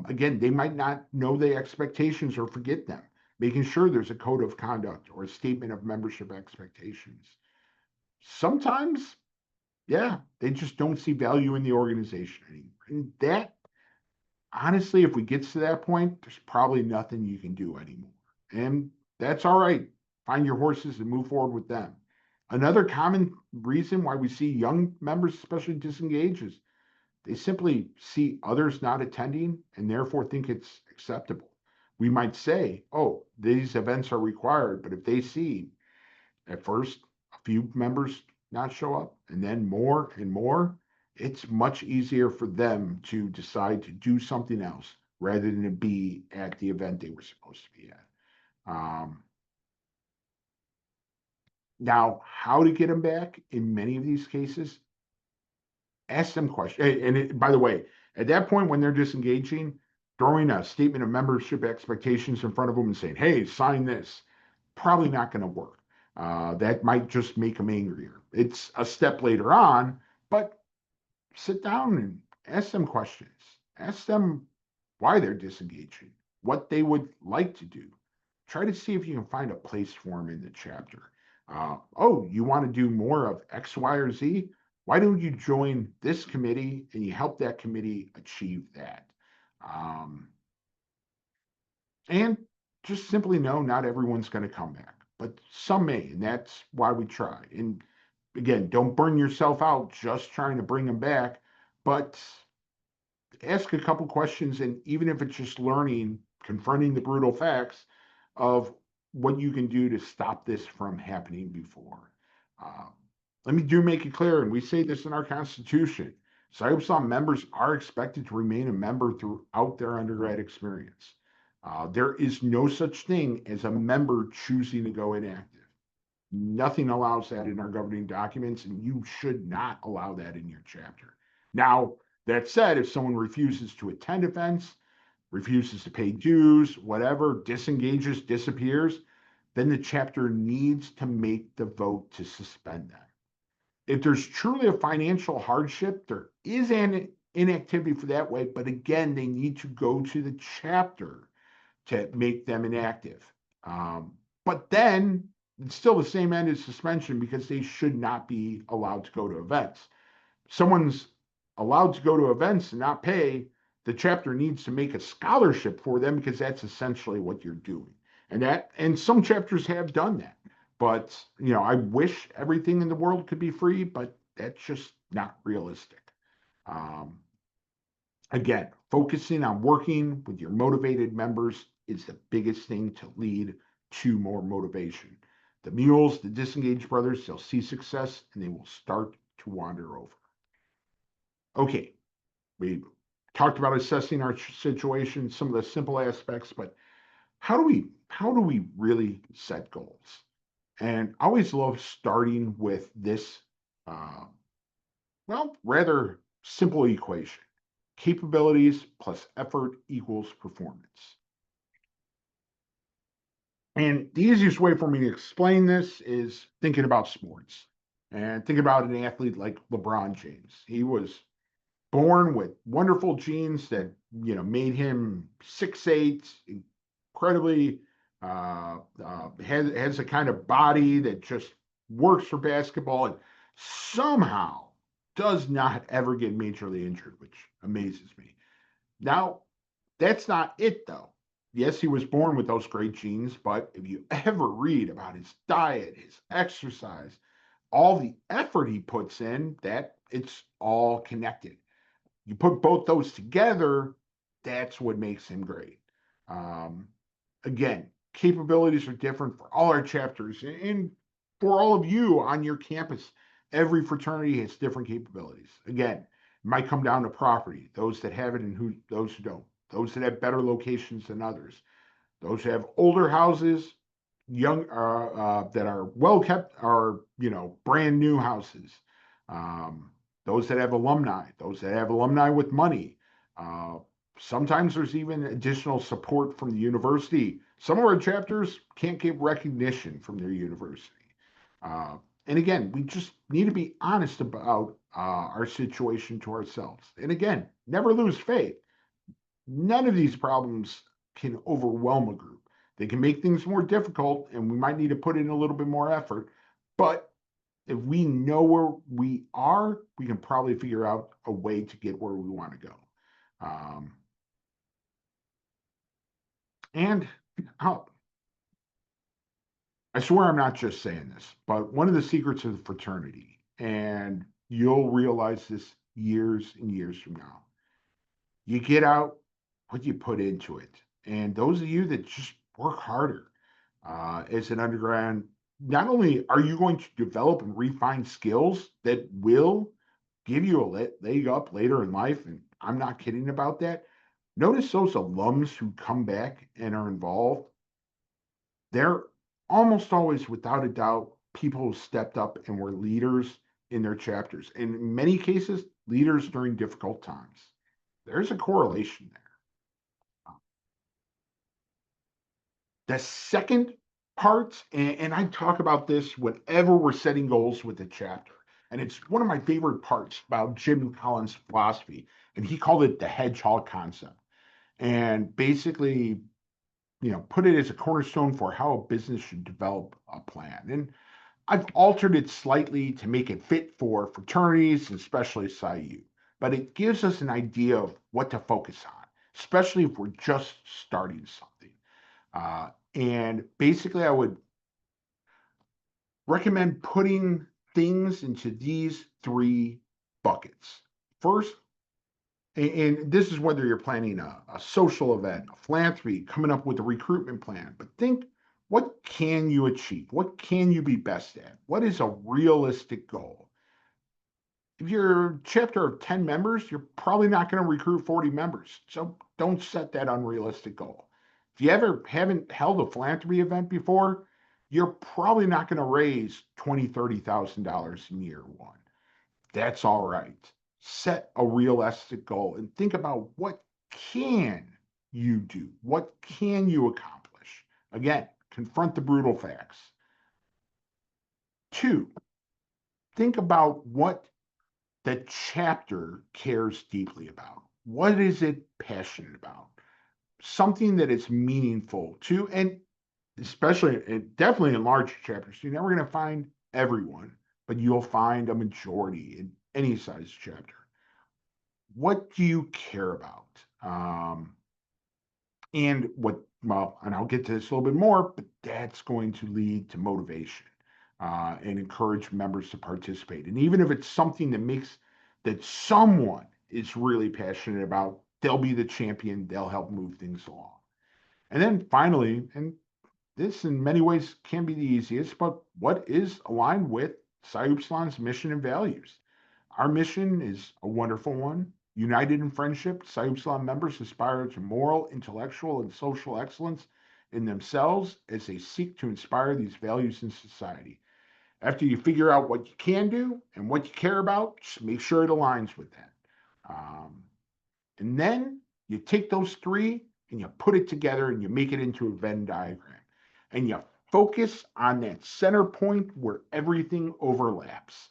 Again, they might not know the expectations or forget them. Making sure there's a code of conduct or a statement of membership expectations. Sometimes, yeah, they just don't see value in the organization anymore. And that, honestly, if we get to that point, there's probably nothing you can do anymore. And that's all right. Find your horses and move forward with them. Another common reason why we see young members, especially, disengage is they simply see others not attending and therefore think it's acceptable. We might say, oh, these events are required, but if they see at first a few members not show up and then more and more, it's much easier for them to decide to do something else rather than to be at the event they were supposed to be at. Now, how to get them back in many of these cases, ask them questions. By the way, at that point when they're disengaging, throwing a statement of membership expectations in front of them and saying, hey, sign this, probably not going to work. That might just make them angrier. It's a step later on, but sit down and ask them questions. Ask them why they're disengaging, what they would like to do. Try to see if you can find a place for them in the chapter. Oh, you want to do more of X, Y, or Z? Why don't you join this committee and you help that committee achieve that? Um, and just simply know not everyone's going to come back, but some may, and that's why we try. And again, don't burn yourself out just trying to bring them back, but ask a couple questions, and even if it's just learning, confronting the brutal facts of what you can do to stop this from happening before. Uh, Let me make it clear, and we say this in our Constitution. Psyopsal members are expected to remain a member throughout their undergrad experience. There is no such thing as a member choosing to go inactive. Nothing allows that in our governing documents, and you should not allow that in your chapter. Now, that said, if someone refuses to attend events, refuses to pay dues, whatever, disengages, disappears, then the chapter needs to make the vote to suspend them. If there's truly a financial hardship, there is an inactivity for that way, but again, they need to go to the chapter to make them inactive. But then it's still the same end as suspension because they should not be allowed to go to events. Someone's allowed to go to events and not pay, the chapter needs to make a scholarship for them because that's essentially what you're doing. And some chapters have done that. But I wish everything in the world could be free, but that's just not realistic. Um, Again, focusing on working with your motivated members is the biggest thing to lead to more motivation. The mules, the disengaged brothers, they'll see success and they will start to wander over. Okay, we talked about assessing our situation, some of the simple aspects, but how do we really set goals? And I always love starting with this, uh, rather simple equation: capabilities plus effort equals performance. And the easiest way for me to explain this is thinking about sports and think about an athlete like LeBron James. He was born with wonderful genes that made him 6'8", incredibly has a kind of body that just works for basketball, and somehow does not ever get majorly injured, which amazes me. Now, that's not it though. Yes, he was born with those great genes, but if you ever read about his diet, his exercise, all the effort he puts in, that it's all connected. You put both those together, that's what makes him great. Um, Again, capabilities are different for all our chapters and for all of you on your campus. Every fraternity has different capabilities. Again, it might come down to property, those that have it and those who don't, those that have better locations than others, those who have older houses, young that are well kept, are brand new houses. Um, those that have alumni, those that have alumni with money. Uh, Sometimes there's even additional support from the university. Some of our chapters can't get recognition from their university. Uh, and again, we just need to be honest about our situation to ourselves. And again, never lose faith. None of these problems can overwhelm a group. They can make things more difficult, and we might need to put in a little bit more effort. But if we know where we are, we can probably figure out a way to get where we want to go. Um, and I'll, I swear I'm not just saying this, but one of the secrets of the fraternity, and you'll realize this years and years from now, you get out what you put into it. And those of you that just work harder as an undergrad, not only are you going to develop and refine skills that will give you a leg up later in life, and I'm not kidding about that. Notice those alums who come back and are involved, they're almost always, without a doubt, people who stepped up and were leaders in their chapters. And in many cases, leaders during difficult times. There's a correlation there. The second part, and I talk about this whenever we're setting goals with a chapter, and it's one of my favorite parts about Jim Collins' philosophy, and he called it the hedgehog concept. And basically, put it as a cornerstone for how a business should develop a plan. And I've altered it slightly to make it fit for fraternities and especially SIU, but it gives us an idea of what to focus on, especially if we're just starting something. And basically, I would recommend putting things into these three buckets. First, and this is whether you're planning a social event, a philanthropy, coming up with a recruitment plan, but think, what can you achieve? What can you be best at? What is a realistic goal? If you're a chapter of 10 members, you're probably not going to recruit 40 members. So don't set that unrealistic goal. If you ever haven't held a philanthropy event before, you're probably not going to raise $20,000, $30,000 in year one. That's all right. Set a realistic goal and think about, what can you do? What can you accomplish? Again, confront the brutal facts. Two, think about what the chapter cares deeply about. What is it passionate about? Something that is meaningful to, and especially and definitely in large chapters, you're never going to find everyone, but you'll find a majority in any size chapter. What do you care about? And and I'll get to this a little bit more, but that's going to lead to motivation and encourage members to participate. And even if it's something that someone is really passionate about, they'll be the champion, they'll help move things along. And then finally, and this in many ways can be the easiest, but what is aligned with Psi Upsilon's mission and values? Our mission is a wonderful one. United in friendship, Psi Upsilon members aspire to moral, intellectual, and social excellence in themselves as they seek to inspire these values in society. After you figure out what you can do and what you care about, just make sure it aligns with that. Um, and then you take those three and you put it together and you make it into a Venn diagram. And you focus on that center point where everything overlaps.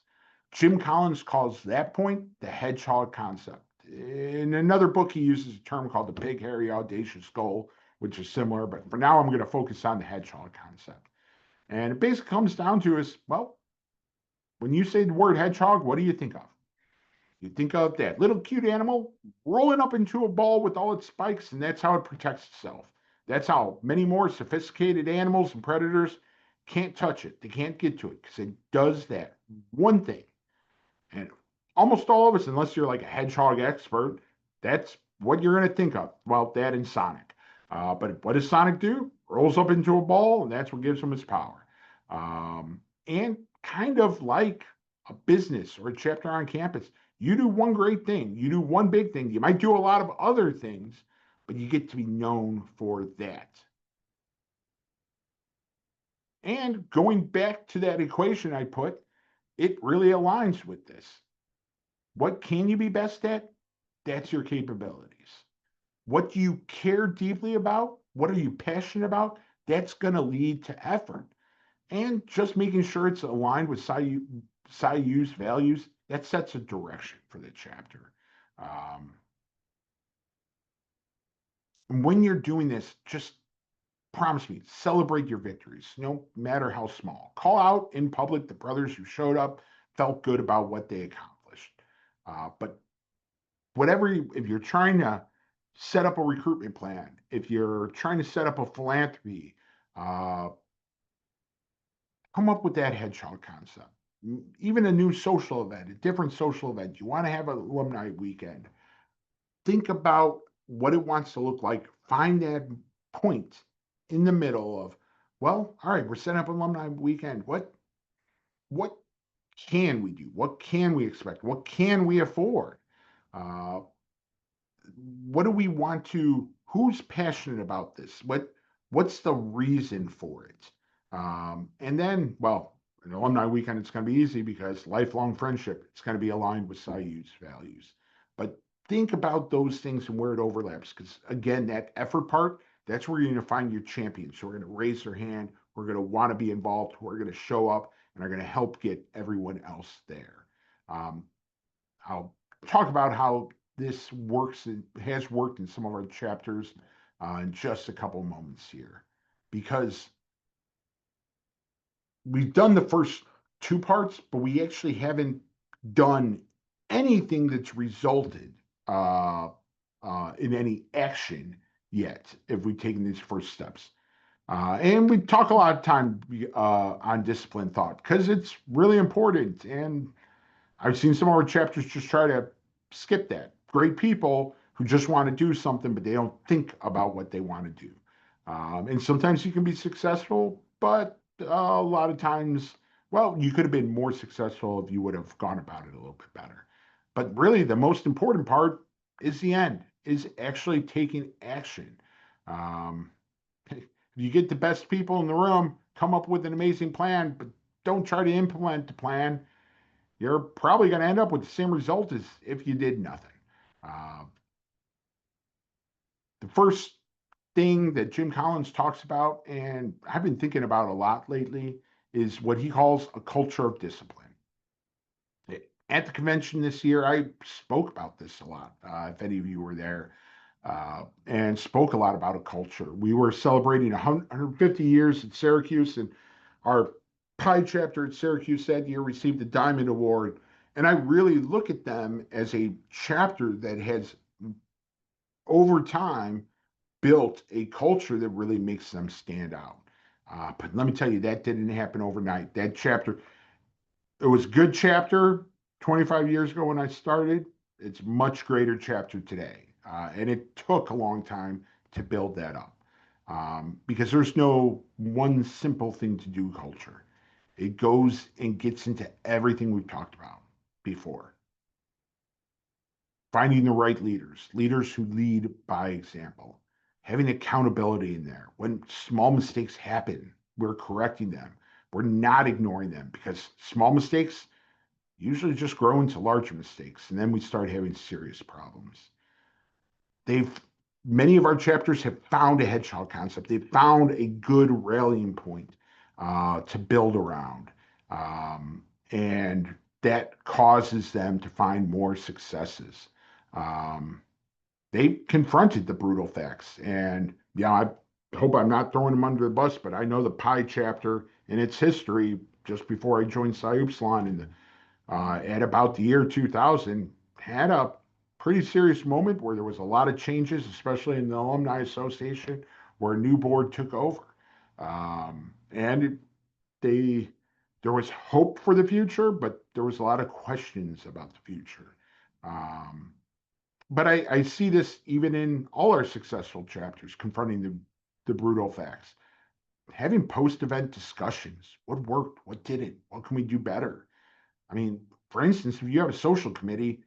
Jim Collins calls that point the hedgehog concept. In another book, he uses a term called the big, hairy, audacious goal, which is similar. But for now, I'm going to focus on the hedgehog concept. And it basically comes down to is, well, when you say the word hedgehog, what do you think of? You think of that little cute animal rolling up into a ball with all its spikes, and that's how it protects itself. That's how many more sophisticated animals and predators Can't touch it. They can't get to it because it does that one thing. And almost all of us, unless you're like a hedgehog expert, that's what you're going to think of. Well, that and Sonic. But what does Sonic do? Rolls up into a ball, and that's what gives him his power. And kind of like a business or a chapter on campus, you do one great thing, you do one big thing. You might do a lot of other things, but you get to be known for that. And going back to that equation I put, it really aligns with this. What can you be best at? That's your capabilities. What do you care deeply about? What are you passionate about? That's going to lead to effort. And just making sure it's aligned with SciU's values, that sets a direction for the chapter. And when you're doing this, just promise me, celebrate your victories, no matter how small. Call out in public the brothers who showed up, felt good about what they accomplished. But whatever, if you're trying to set up a recruitment plan, if you're trying to set up a philanthropy, uh, come up with that hedgehog concept. Even a new social event, a different social event. You want to have an alumni weekend. Think about what it wants to look like. Find that point in the middle of, well, all right, we're setting up alumni weekend. What can we do? What can we expect? What can we afford? Uh, what do we want to? Who's passionate about this? What's the reason for it? And then, well, an alumni weekend, it's going to be easy because lifelong friendship, it's going to be aligned with SciU's values. But think about those things and where it overlaps. Because again, that effort part, that's where you're going to find your champions. So we're going to raise their hand. We're going to want to be involved. We're going to show up and are going to help get everyone else there. Um, I'll talk about how this works and has worked in some of our chapters in just a couple moments here, because we've done the first two parts, but we actually haven't done anything that's resulted uh, in any action yet if we've taken these first steps. And we talk a lot of time on discipline thought because it's really important. And I've seen some of our chapters just try to skip that. Great people who just want to do something, but they don't think about what they want to do. And sometimes you can be successful, but a lot of times, well, you could have been more successful if you would have gone about it a little bit better. But really, the most important part is the end, is actually taking action. Um, if you get the best people in the room, come up with an amazing plan, but don't try to implement the plan, you're probably going to end up with the same result as if you did nothing. Uh, the first thing that Jim Collins talks about, and I've been thinking about a lot lately, is what he calls a culture of discipline. At the convention this year, I spoke about this a lot, if any of you were there, and spoke a lot about a culture. We were celebrating 150 years at Syracuse, and our Pi chapter at Syracuse that year received the Diamond Award. And I really look at them as a chapter that has, over time, built a culture that really makes them stand out. But let me tell you, that didn't happen overnight. That chapter, it was a good chapter 25 years ago when I started. It's a much greater chapter today. And it took a long time to build that up because there's no one simple thing to do culture. It goes and gets into everything we've talked about before. Finding the right leaders, leaders who lead by example, having accountability in there. When small mistakes happen, we're correcting them. We're not ignoring them because small mistakes usually just grow into larger mistakes. And then we start having serious problems. They've Many of our chapters have found a hedgehog concept. They've found a good rallying point to build around. And that causes them to find more successes. Um, they confronted the brutal facts. And yeah, I hope I'm not throwing them under the bus, but I know the Pi chapter in its history, just before I joined Psi Upsilon in the at about the year 2000, had a pretty serious moment where there was a lot of changes, especially in the Alumni Association, where a new board took over. And they there was hope for the future, but there was a lot of questions about the future. Um, but I see this even in all our successful chapters, confronting the brutal facts, having post-event discussions. What worked? What didn't? What can we do better? I mean, for instance, if you have a social committee,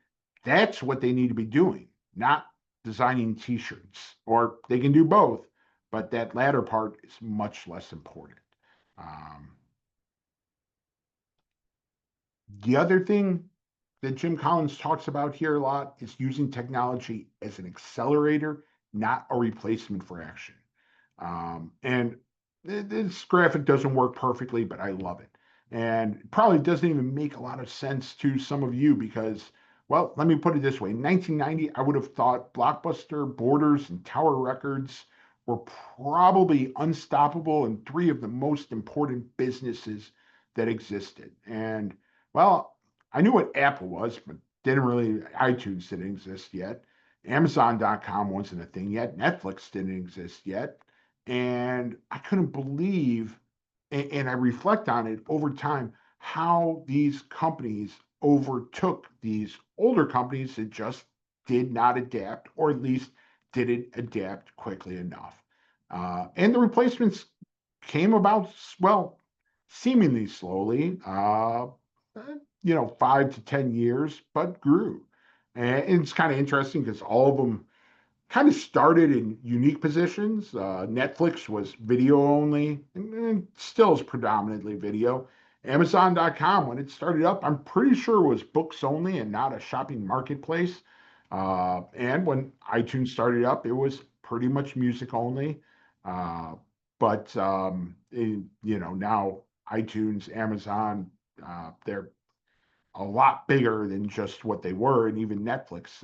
that's what they need to be doing, not designing T-shirts. Or they can do both, but that latter part is much less important. Um, the other thing that Jim Collins talks about here a lot is using technology as an accelerator, not a replacement for action. And this graphic doesn't work perfectly, but I love it. And it probably doesn't even make a lot of sense to some of you because, well, let me put it this way. In 1990, I would have thought Blockbuster, Borders, and Tower Records were probably unstoppable and three of the most important businesses that existed. And, well, I knew what Apple was, but didn't really, iTunes didn't exist yet. Amazon.com wasn't a thing yet. Netflix didn't exist yet. And I couldn't believe, and I reflect on it over time, how these companies overtook these older companies that just did not adapt, or at least didn't adapt quickly enough. And the replacements came about, well, seemingly slowly, 5 to 10 years, but grew. And it's kind of interesting because all of them kind of started in unique positions. Netflix was video only, and still is predominantly video. Amazon.com, when it started up, I'm pretty sure was books only and not a shopping marketplace. And when iTunes started up, it was pretty much music only. Uh, but now iTunes, Amazon, they're a lot bigger than just what they were, and even Netflix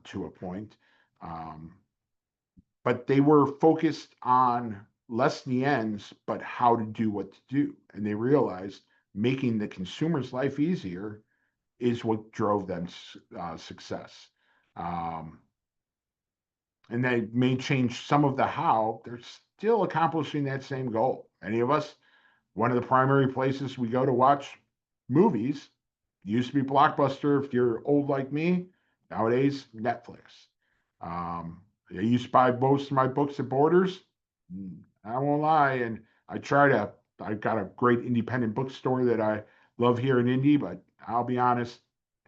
to a point. Um, but they were focused on less the ends, but how to do what to do. And they realized making the consumer's life easier is what drove them success. Um, and they may change some of the how, they're still accomplishing that same goal. Any of us, one of the primary places we go to watch movies used to be Blockbuster. If you're old like me, nowadays Netflix. I used to buy most of my books at Borders. I won't lie, and I try to. I've got a great independent bookstore that I love here in Indy, but I'll be honest,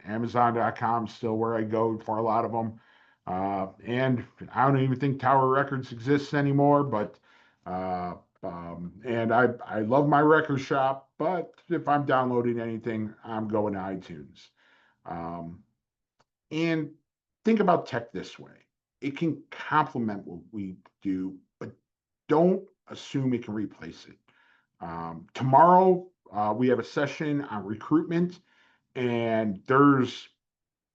Amazon.com is still where I go for a lot of them. And I don't even think Tower Records exists anymore, but uh, and I love my record shop, but if I'm downloading anything, I'm going to iTunes. Um, and think about tech this way. It can complement what we do, but don't assume it can replace it. Tomorrow, we have a session on recruitment, and there's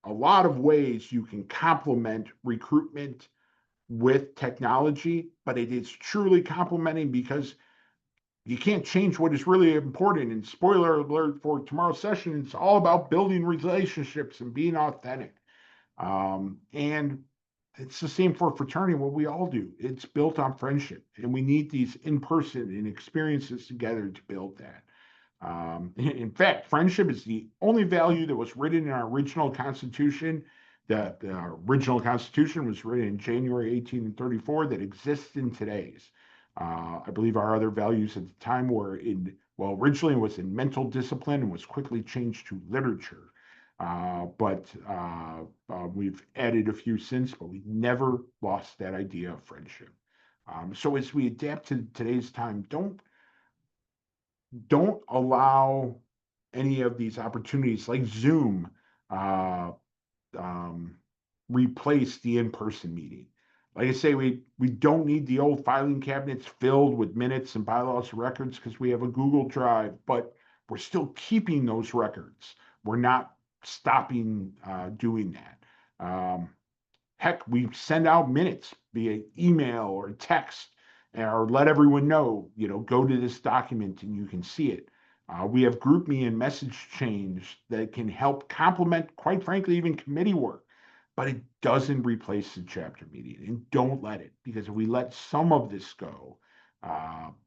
a lot of ways you can complement recruitment with technology, but it is truly complementing because you can't change what is really important. And spoiler alert for tomorrow's session, it's all about building relationships and being authentic. And it's the same for fraternity, what we all do. It's built on friendship, and we need these in person and experiences together to build that. In fact, friendship is the only value that was written in our original Constitution. The original Constitution was written in January 1834 that exists in today's. I believe our other values at the time were originally it was in mental discipline and was quickly changed to literature. But we've added a few since, but we never lost that idea of friendship. So as we adapt to today's time, don't allow any of these opportunities like Zoom uh, um, replace the in-person meeting. Like I say, we don't need the old filing cabinets filled with minutes and bylaws records because we have a Google Drive, but we're still keeping those records. We're not stopping doing that. Heck, we send out minutes via email or text or let everyone know, go to this document and you can see it. We have GroupMe and message chains that can help complement, quite frankly, even committee work, but it doesn't replace the chapter meeting. And don't let it, because if we let some of this go,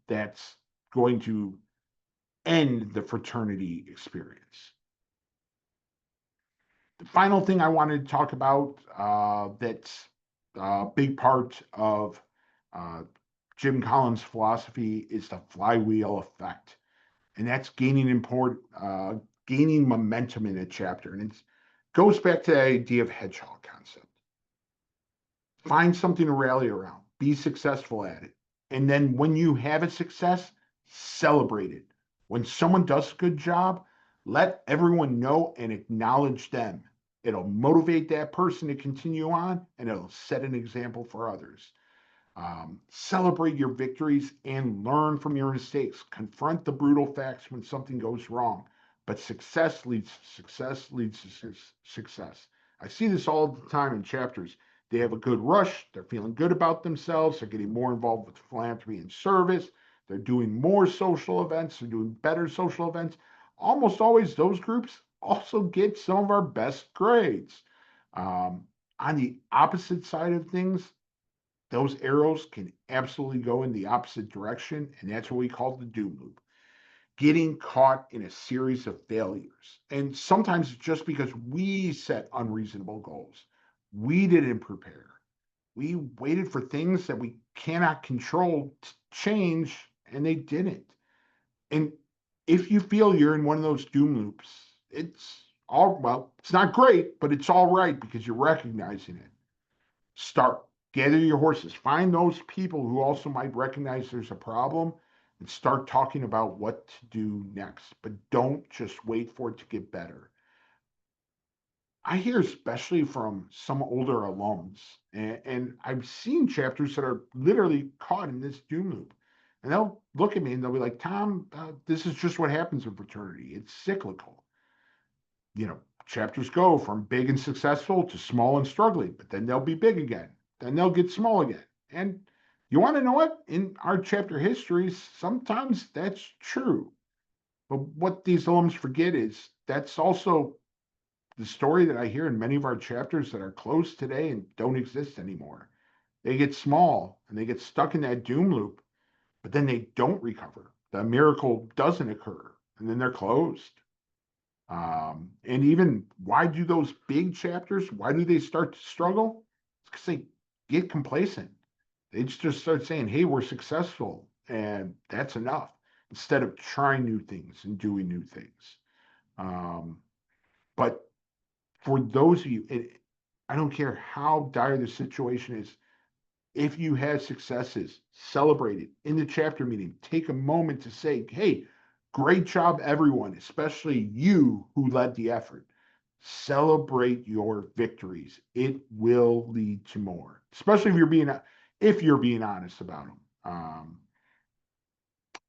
that's going to end the fraternity experience. The final thing I wanted to talk about that's a big part of uh, Jim Collins' philosophy is the flywheel effect, and that's gaining momentum in a chapter, and it goes back to the idea of hedgehog concept. Find something to rally around, be successful at it, and then when you have a success, celebrate it. When someone does a good job, let everyone know and acknowledge them. It'll motivate that person to continue on, and it'll set an example for others. Celebrate your victories and learn from your mistakes. Confront the brutal facts when something goes wrong. But success leads to success leads to success. I see this all the time in chapters. They have a good rush. They're feeling good about themselves. They're getting more involved with philanthropy and service. They're doing more social events. They're doing better social events. Almost always, those groups also get some of our best grades. On the opposite side of things, those arrows can absolutely go in the opposite direction, and that's what we call the doom loop. Getting caught in a series of failures. And sometimes it's just because we set unreasonable goals. We didn't prepare. We waited for things that we cannot control to change, and they didn't. And if you feel you're in one of those doom loops, it's not great, but it's all right because you're recognizing it. Start, gather your horses, find those people who also might recognize there's a problem and start talking about what to do next. But don't just wait for it to get better. I hear especially from some older alums, and I've seen chapters that are literally caught in this doom loop. And they'll look at me and they'll be like, Tom, this is just what happens in fraternity. It's cyclical. Chapters go from big and successful to small and struggling, but then they'll be big again. Then they'll get small again. And you want to know what? In our chapter histories, sometimes that's true. But what these alums forget is that's also the story that I hear in many of our chapters that are closed today and don't exist anymore. They get small and they get stuck in that doom loop, but then they don't recover. The miracle doesn't occur, and then they're closed. And even why do those big chapters, why do they start to struggle? It's because they get complacent. They just start saying, hey, we're successful, and that's enough, instead of trying new things and doing new things. But for those of you, I don't care how dire the situation is, if you had successes, celebrate it in the chapter meeting. Take a moment to say, hey, great job, everyone, especially you who led the effort. Celebrate your victories. It will lead to more, especially if you're being honest about them.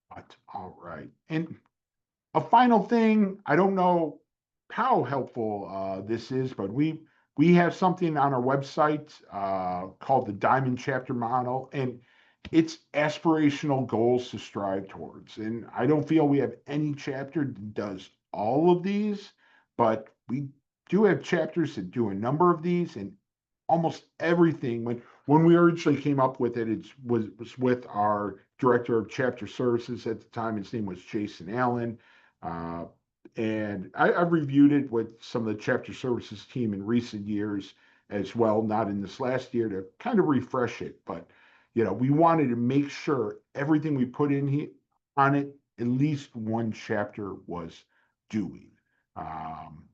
But all right. And a final thing, I don't know how helpful this is, but we have something on our website called the Diamond Chapter Model, and it's aspirational goals to strive towards. And I don't feel we have any chapter that does all of these, but we do have chapters that do a number of these, and almost everything. When we originally came up with it, was with our director of chapter services at the time. His name was Jason Allen. Uh, and I've reviewed it with some of the chapter services team in recent years as well, not in this last year, to kind of refresh it. But we wanted to make sure everything we put in here on it, at least one chapter was doing. Um,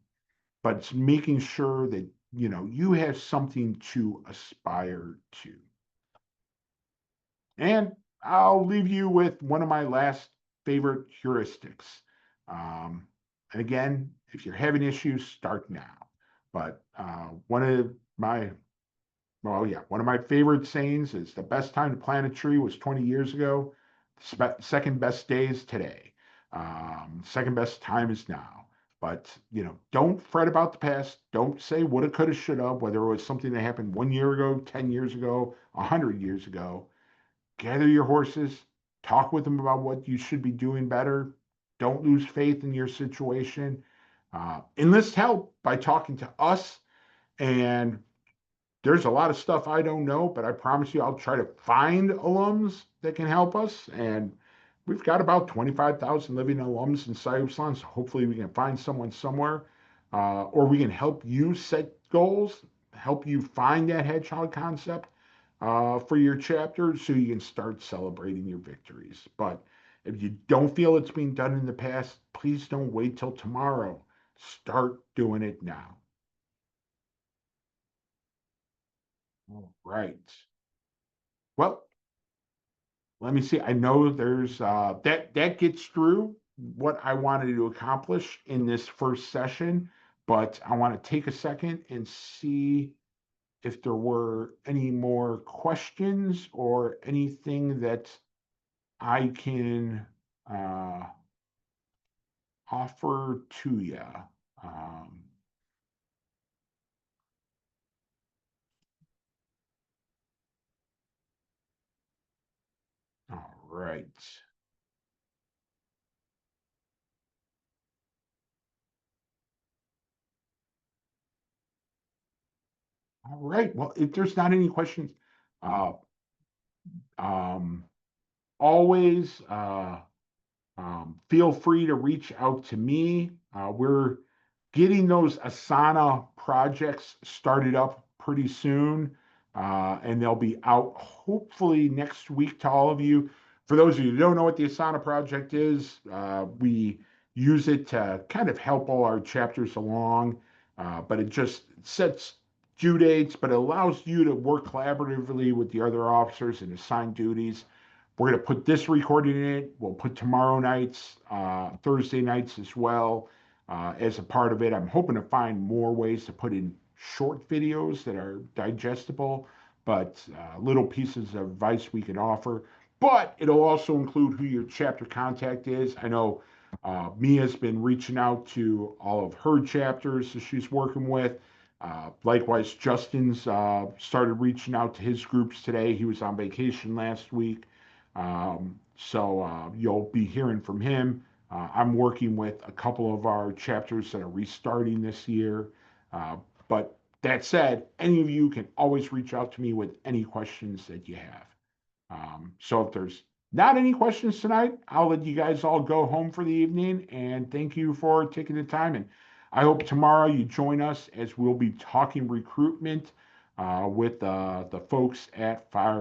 but it's making sure that you have something to aspire to. And I'll leave you with one of my last favorite heuristics. Um, and again, if you're having issues, start now. But one of my favorite sayings is the best time to plant a tree was 20 years ago. Second best day is today. Second best time is now. But don't fret about the past. Don't say woulda, coulda, shoulda, whether it was something that happened 1 year ago, 10 years ago, 100 years ago. Gather your horses, talk with them about what you should be doing better. Don't lose faith in your situation. Enlist help by talking to us. And there's a lot of stuff I don't know, but I promise you I'll try to find alums that can help us. And we've got about 25,000 living alums in Siuslon, so hopefully we can find someone somewhere, or we can help you set goals, help you find that hedgehog concept for your chapter so you can start celebrating your victories. But if you don't feel it's been done in the past, please don't wait till tomorrow. Start doing it now. All right. Well, let me see. I know there's that gets through what I wanted to accomplish in this first session, but I want to take a second and see if there were any more questions or anything that I can uh, offer to you. Um, all right. All right. Well, if there's not any questions, uh, um, always feel free to reach out to me. We're getting those Asana projects started up pretty soon, and they'll be out hopefully next week to all of you. For those of you who don't know what the Asana project is, we use it to kind of help all our chapters along, but it just sets due dates, but it allows you to work collaboratively with the other officers and assign duties. We're going to put this recording in it. We'll put tomorrow nights, Thursday nights as well as a part of it. I'm hoping to find more ways to put in short videos that are digestible, but little pieces of advice we can offer. But it'll also include who your chapter contact is. I know Mia's been reaching out to all of her chapters that she's working with. Likewise, Justin's started reaching out to his groups today. He was on vacation last week. So you'll be hearing from him. I'm working with a couple of our chapters that are restarting this year. Uh, but that said, any of you can always reach out to me with any questions that you have. So if there's not any questions tonight, I'll let you guys all go home for the evening. And thank you for taking the time. And I hope tomorrow you join us as we'll be talking recruitment with the folks at Fire.